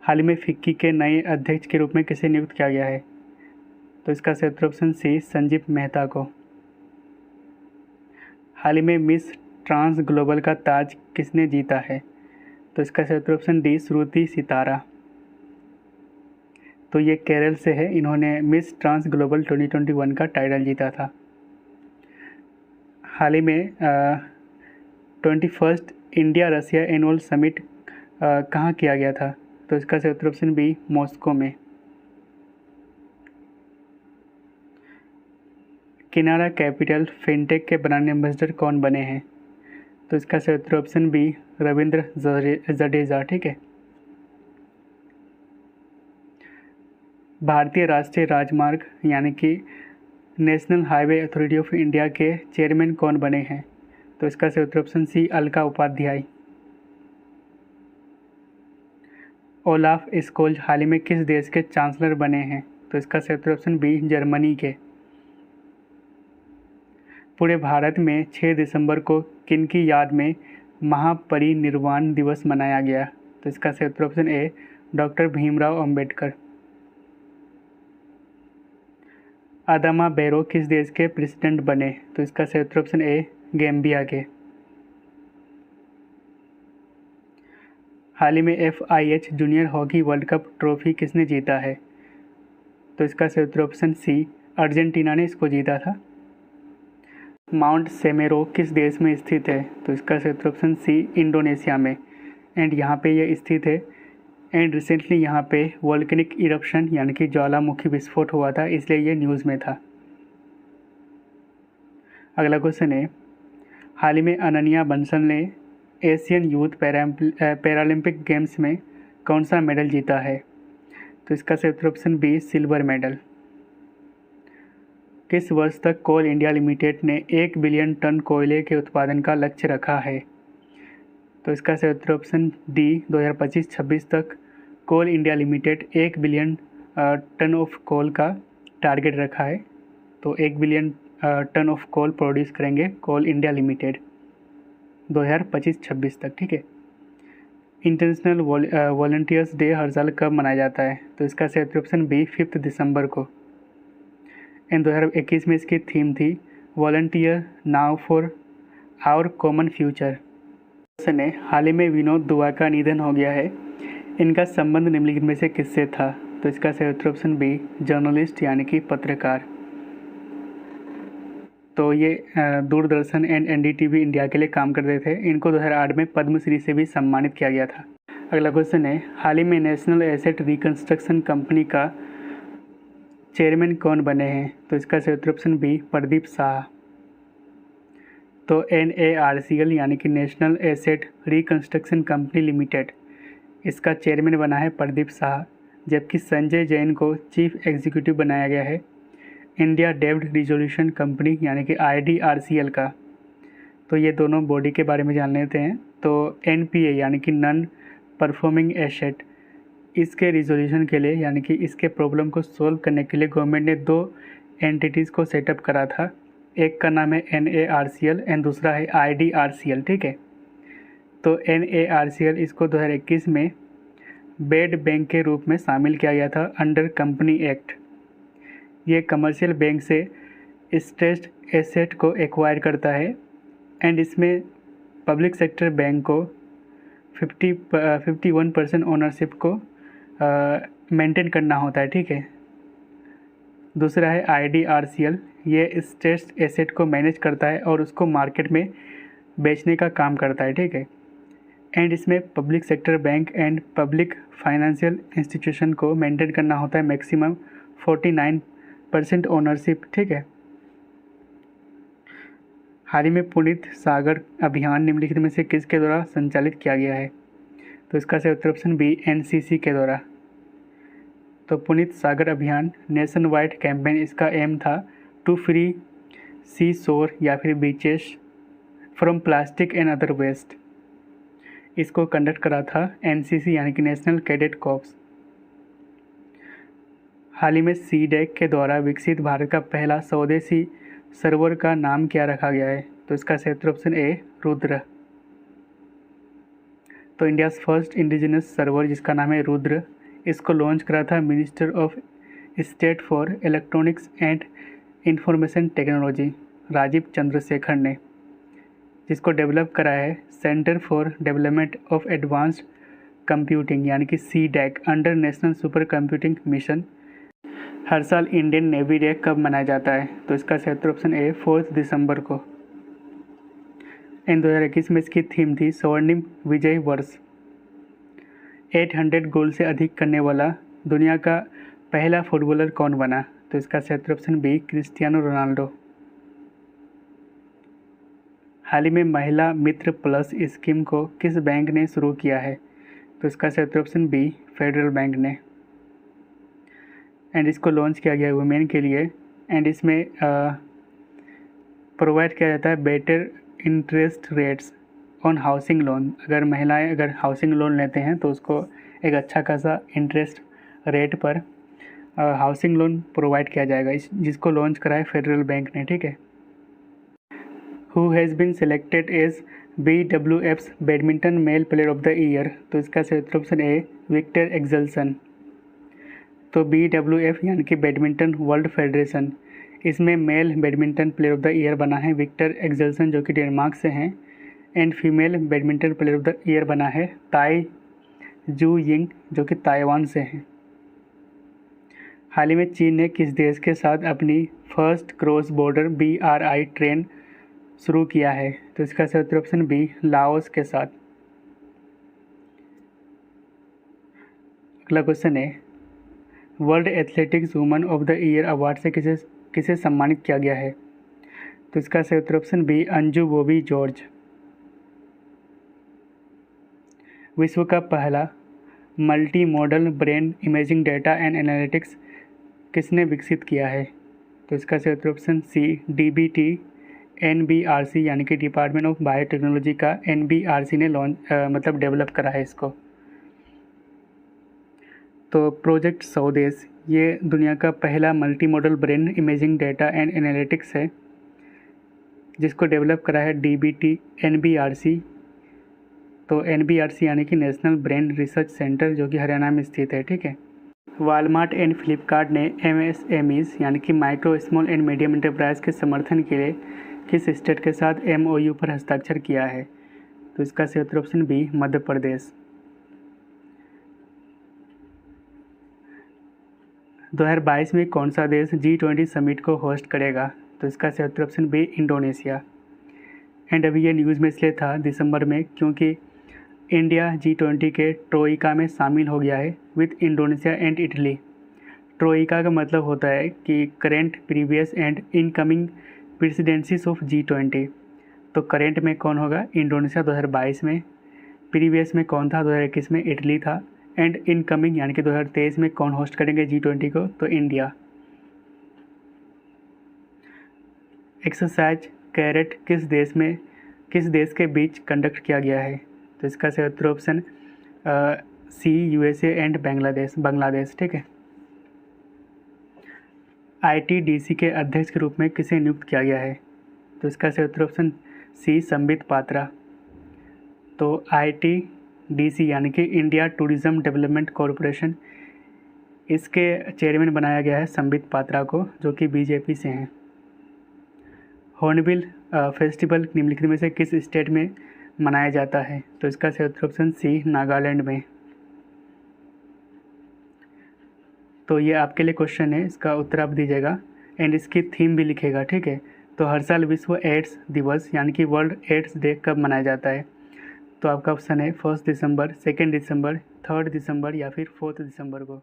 हाल ही में फिक्की के नए अध्यक्ष के रूप में किसे नियुक्त किया गया है? तो इसका सही उत्तर ऑप्शन सी संजीव मेहता को। हाल ही में मिस ट्रांस ग्लोबल का ताज किसने जीता है? तो इसका सही उत्तर ऑप्शन डी श्रुति सितारा। तो ये केरल से है, इन्होंने मिस ट्रांस ग्लोबल 2021 का टाइटल जीता था। हाल ही में 21st India Russia annual summit कहाँ किया गया था? तो इसका सही उत्तर ऑप्शन बी मॉस्को में। किनारा कैपिटल फिनटेक के ब्रांड एम्बेसडर कौन बने हैं? तो इसका सही उत्तर ऑप्शन बी रविंद्र जडेजा। ठीक है। भारतीय राष्ट्रीय राजमार्ग यानी कि national highway authority of India के चेयरमैन कौन बने हैं? तो इसका सही उत्तर option C Alka Upadhyaya. Olaf Scholz हाल ही में किस देश के चांसलर बने हैं? तो इसका सही उत्तर ऑप्शन बी जर्मनी के। पूरे भारत में 6 दिसंबर को किनकी याद में महापरिनिर्वाण दिवस मनाया गया? तो इसका सही उत्तर option A doctor Bhimrao Ambedkar. Adama Barrow किस देश के प्रेसिडेंट बने? तो इसका सही उत्तर ऑप्शन ए गैम्बिया के। हाल ही में FIH junior hockey world cup trophy किसने जीता है? तो इसका सही उत्तर ऑप्शन सी अर्जेंटीना ने इसको जीता था। माउंट सेमेरो किस देश में स्थित है? तो इसका सही उत्तर ऑप्शन सी इंडोनेशिया में, एंड यहाँ पे ये स्थित है। एंड रिसेंटली यहाँ पे वोल्केनिक इरप्शन यानी कि ज्वालामुखी विस्फोट हुआ था, इसलिए ये न्यूज़ में था। अगला क्वेश्चन है, हाल ही में अनन्या बंसल ने एशियन यूथ पैरालंपिक गेम्स में कौन सा मेडल जीता है? तो इसका सही उत्तर ऑप्शन बी सिल्वर मेडल। किस वर्ष तक कोल इंडिया लिमिटेड ने 1 बिलियन टन कोयले के उत्पादन का लक्ष्य रखा है? तो इसका सही उत्तर ऑप्शन डी 2025-26 तक Coal India limited 1 billion ton of coal का टारगेट रखा है। तो 1 billion ton of coal produce करेंगे कोल इंडिया लिमिटेड 2025-26 तक। ठीक है। इंटरनेशनल वॉलंटियर्स डे हर साल कब मनाया जाता है? तो इसका सही उत्तर ऑप्शन बी 5 दिसंबर को। एंड 2021 में इसकी थीम थी volunteer now for our common future. Question है, हाल ही में विनोद दुआ का निधन हो गया है, इनका संबंध निम्नलिखित में से किससे था? तो इसका सही उत्तर ऑप्शन बी जर्नलिस्ट यानी कि पत्रकार। तो ये दूरदर्शन एंड NDTV इंडिया के लिए काम करते थे। इनको 2008 में पद्मश्री से भी सम्मानित किया गया था। अगला क्वेश्चन है, हाल ही में नेशनल एसेट रिकंस्ट्रक्शन कंपनी का चेयरमैन कौन बने हैं? तो इसका सही उत्तर ऑप्शन बी प्रदीप शाह। तो NARCL यानी कि national asset reconstruction company limited, इसका चेयरमैन बना है प्रदीप शाह, जबकि संजय जैन को चीफ एग्जीक्यूटिव बनाया गया है इंडिया डेब्ट रिजोल्यूशन कंपनी यानी कि IDRCL का। तो ये दोनों बॉडी के बारे में जान लेते हैं। तो NPA यानी कि नॉन परफॉर्मिंग एसेट, इसके रिजोल्यूशन के लिए यानी कि इसके प्रॉब्लम को सॉल्व करने के लिए गवर्नमेंट ने 2 एंटिटीज़ को सेटअप करा था। एक का नाम है NARCL एंड दूसरा है IDRCL। ठीक है। तो NARCL इसको 2021 में बेड बैंक के रूप में शामिल किया गया था अंडर कंपनी एक्ट। ये कमर्शियल बैंक से स्ट्रेस्ड एसेट को एक्वायर करता है एंड इसमें पब्लिक सेक्टर बैंक को 51% ओनरशिप को मेंटेन करना होता है। ठीक है। दूसरा है IDRCL, ये स्ट्रेस्ड एसेट को मैनेज करता है और उसको मार्केट में बेचने का काम करता है। ठीक है। एंड इसमें public sector bank and public financial institution को मेंटेन करना होता है मैक्सिमम 49% ओनरशिप। ठीक है। हाल ही में पुनीत सागर अभियान निम्नलिखित में से किसके द्वारा संचालित किया गया है? तो इसका सही उत्तर ऑप्शन बी NCC के द्वारा। तो पुनीत सागर अभियान नेशन वाइड कैंपेन, इसका एम था टू फ्री सी शोर या फिर beaches from plastic and other waste. इसको कंडक्ट करा था एनसीसी यानी कि नेशनल कैडेट कॉर्प्स। हाल ही में सीडैक के द्वारा विकसित भारत का पहला स्वदेशी सर्वर का नाम क्या रखा गया है? तो इसका सही उत्तर ऑप्शन ए रुद्र। तो इंडियाज़ फर्स्ट इंडिजिनस सर्वर जिसका नाम है रुद्र, इसको लॉन्च करा था minister of state for electronics and information technology Rajeev Chandrasekhar ने, जिसको डेवलप करा है centre for development of advanced computing यानी कि CDAC under national super computing mission. हर साल इंडियन नेवी डे कब मनाया जाता है? तो इसका सही उत्तर ऑप्शन ए 4 दिसंबर को। इन 2021 में इसकी थीम थी स्वर्णिम विजय वर्ष। 800 गोल से अधिक करने वाला दुनिया का पहला फुटबॉलर कौन बना? तो इसका सही उत्तर ऑप्शन बी क्रिस्टियानो रोनाल्डो। हाल ही में महिला मित्र प्लस स्कीम को किस बैंक ने शुरू किया है? तो इसका सही उत्तर ऑप्शन बी फेडरल बैंक ने। एंड इसको लॉन्च किया गया वुमेन के लिए। एंड इसमें प्रोवाइड किया जाता है better interest rates on housing loan. अगर महिलाएं अगर हाउसिंग लोन लेते हैं तो उसको एक अच्छा खासा इंटरेस्ट रेट पर हाउसिंग लोन प्रोवाइड किया जाएगा, जिसको लॉन्च करा है फेडरल बैंक ने। ठीक है। Who has been selected as BWF's badminton male player of the year? तो इसका सही उत्तर ऑप्शन ए विक्टर एक्सेल्सन। तो BWF यानी कि बैडमिंटन वर्ल्ड फेडरेशन, इसमें male badminton player of the year बना है विक्टर एक्सेल्सन जो कि डेनमार्क से हैं। And female badminton player of the year बना है ताई जू यिंग जो कि ताइवान से हैं। हाल ही में चीन ने किस देश के साथ अपनी first cross border BRI train शुरू किया है? तो इसका सही उत्तर ऑप्शन बी लाओस के साथ। अगला क्वेश्चन है world athletics woman of the year award से किसे सम्मानित किया गया है? तो इसका सही उत्तर ऑप्शन बी अंजू बॉबी जॉर्ज। विश्व का पहला multi modal brain imaging data and analytics किसने विकसित किया है? तो इसका सही उत्तर ऑप्शन सी DBT NBRC यानी कि डिपार्टमेंट ऑफ बायोटेक्नोलॉजी का NBRC ने लॉन्च डेवलप करा है इसको। तो प्रोजेक्ट स्वदेश ये दुनिया का पहला multi modal brain imaging data and analytics है, जिसको डेवलप करा है DBT NBRC। तो NBRC यानी कि नेशनल ब्रेन रिसर्च सेंटर जो कि हरियाणा में स्थित है। ठीक है। वालमार्ट एंड फ्लिपकार्ट ने MSMEs यानी कि micro small and medium enterprise के समर्थन के लिए किस स्टेट के साथ MOU पर हस्ताक्षर किया है? तो इसका सही उत्तर ऑप्शन बी मध्य प्रदेश। 2022 में कौन सा देश G20 समिट को होस्ट करेगा? तो इसका सही उत्तर ऑप्शन बी इंडोनेशिया। एंड अभी ये न्यूज़ में इसलिए था दिसंबर में क्योंकि इंडिया G20 के ट्रोइका में शामिल हो गया है with Indonesia and Italy. Troikaa का मतलब होता है कि current, previous and incoming presidencies of G20। तो करेंट में कौन होगा? इंडोनेशिया 2022 में। प्रीवियस में कौन था? 2021 में इटली था। एंड इनकमिंग यानी कि 2023 में कौन होस्ट करेंगे G20 को? तो इंडिया। एक्सरसाइज कैरेट किस देश के बीच कंडक्ट किया गया है? तो इसका सही उत्तर option C USA and Bangladesh. ठीक है। ITDC के अध्यक्ष के रूप में किसे नियुक्त किया गया है? तो इसका सही उत्तर ऑप्शन सी संबित पात्रा। तो ITDC यानी कि इंडिया टूरिज्म डेवलपमेंट कॉरपोरेशन, इसके चेयरमैन बनाया गया है संबित पात्रा को जो कि BJP से हैं। हॉर्नबिल फेस्टिवल निम्नलिखित में से किस स्टेट में मनाया जाता है? तो इसका सही उत्तर ऑप्शन सी नागालैंड में। तो ये आपके लिए क्वेश्चन है, इसका उत्तर आप दीजिएगा एंड इसकी थीम भी लिखेगा। ठीक है। तो हर साल विश्व एड्स दिवस यानी कि वर्ल्ड एड्स डे कब मनाया जाता है? तो आपका ऑप्शन है 1 दिसंबर, 2 दिसंबर, 3 दिसंबर या फिर 4 दिसंबर को।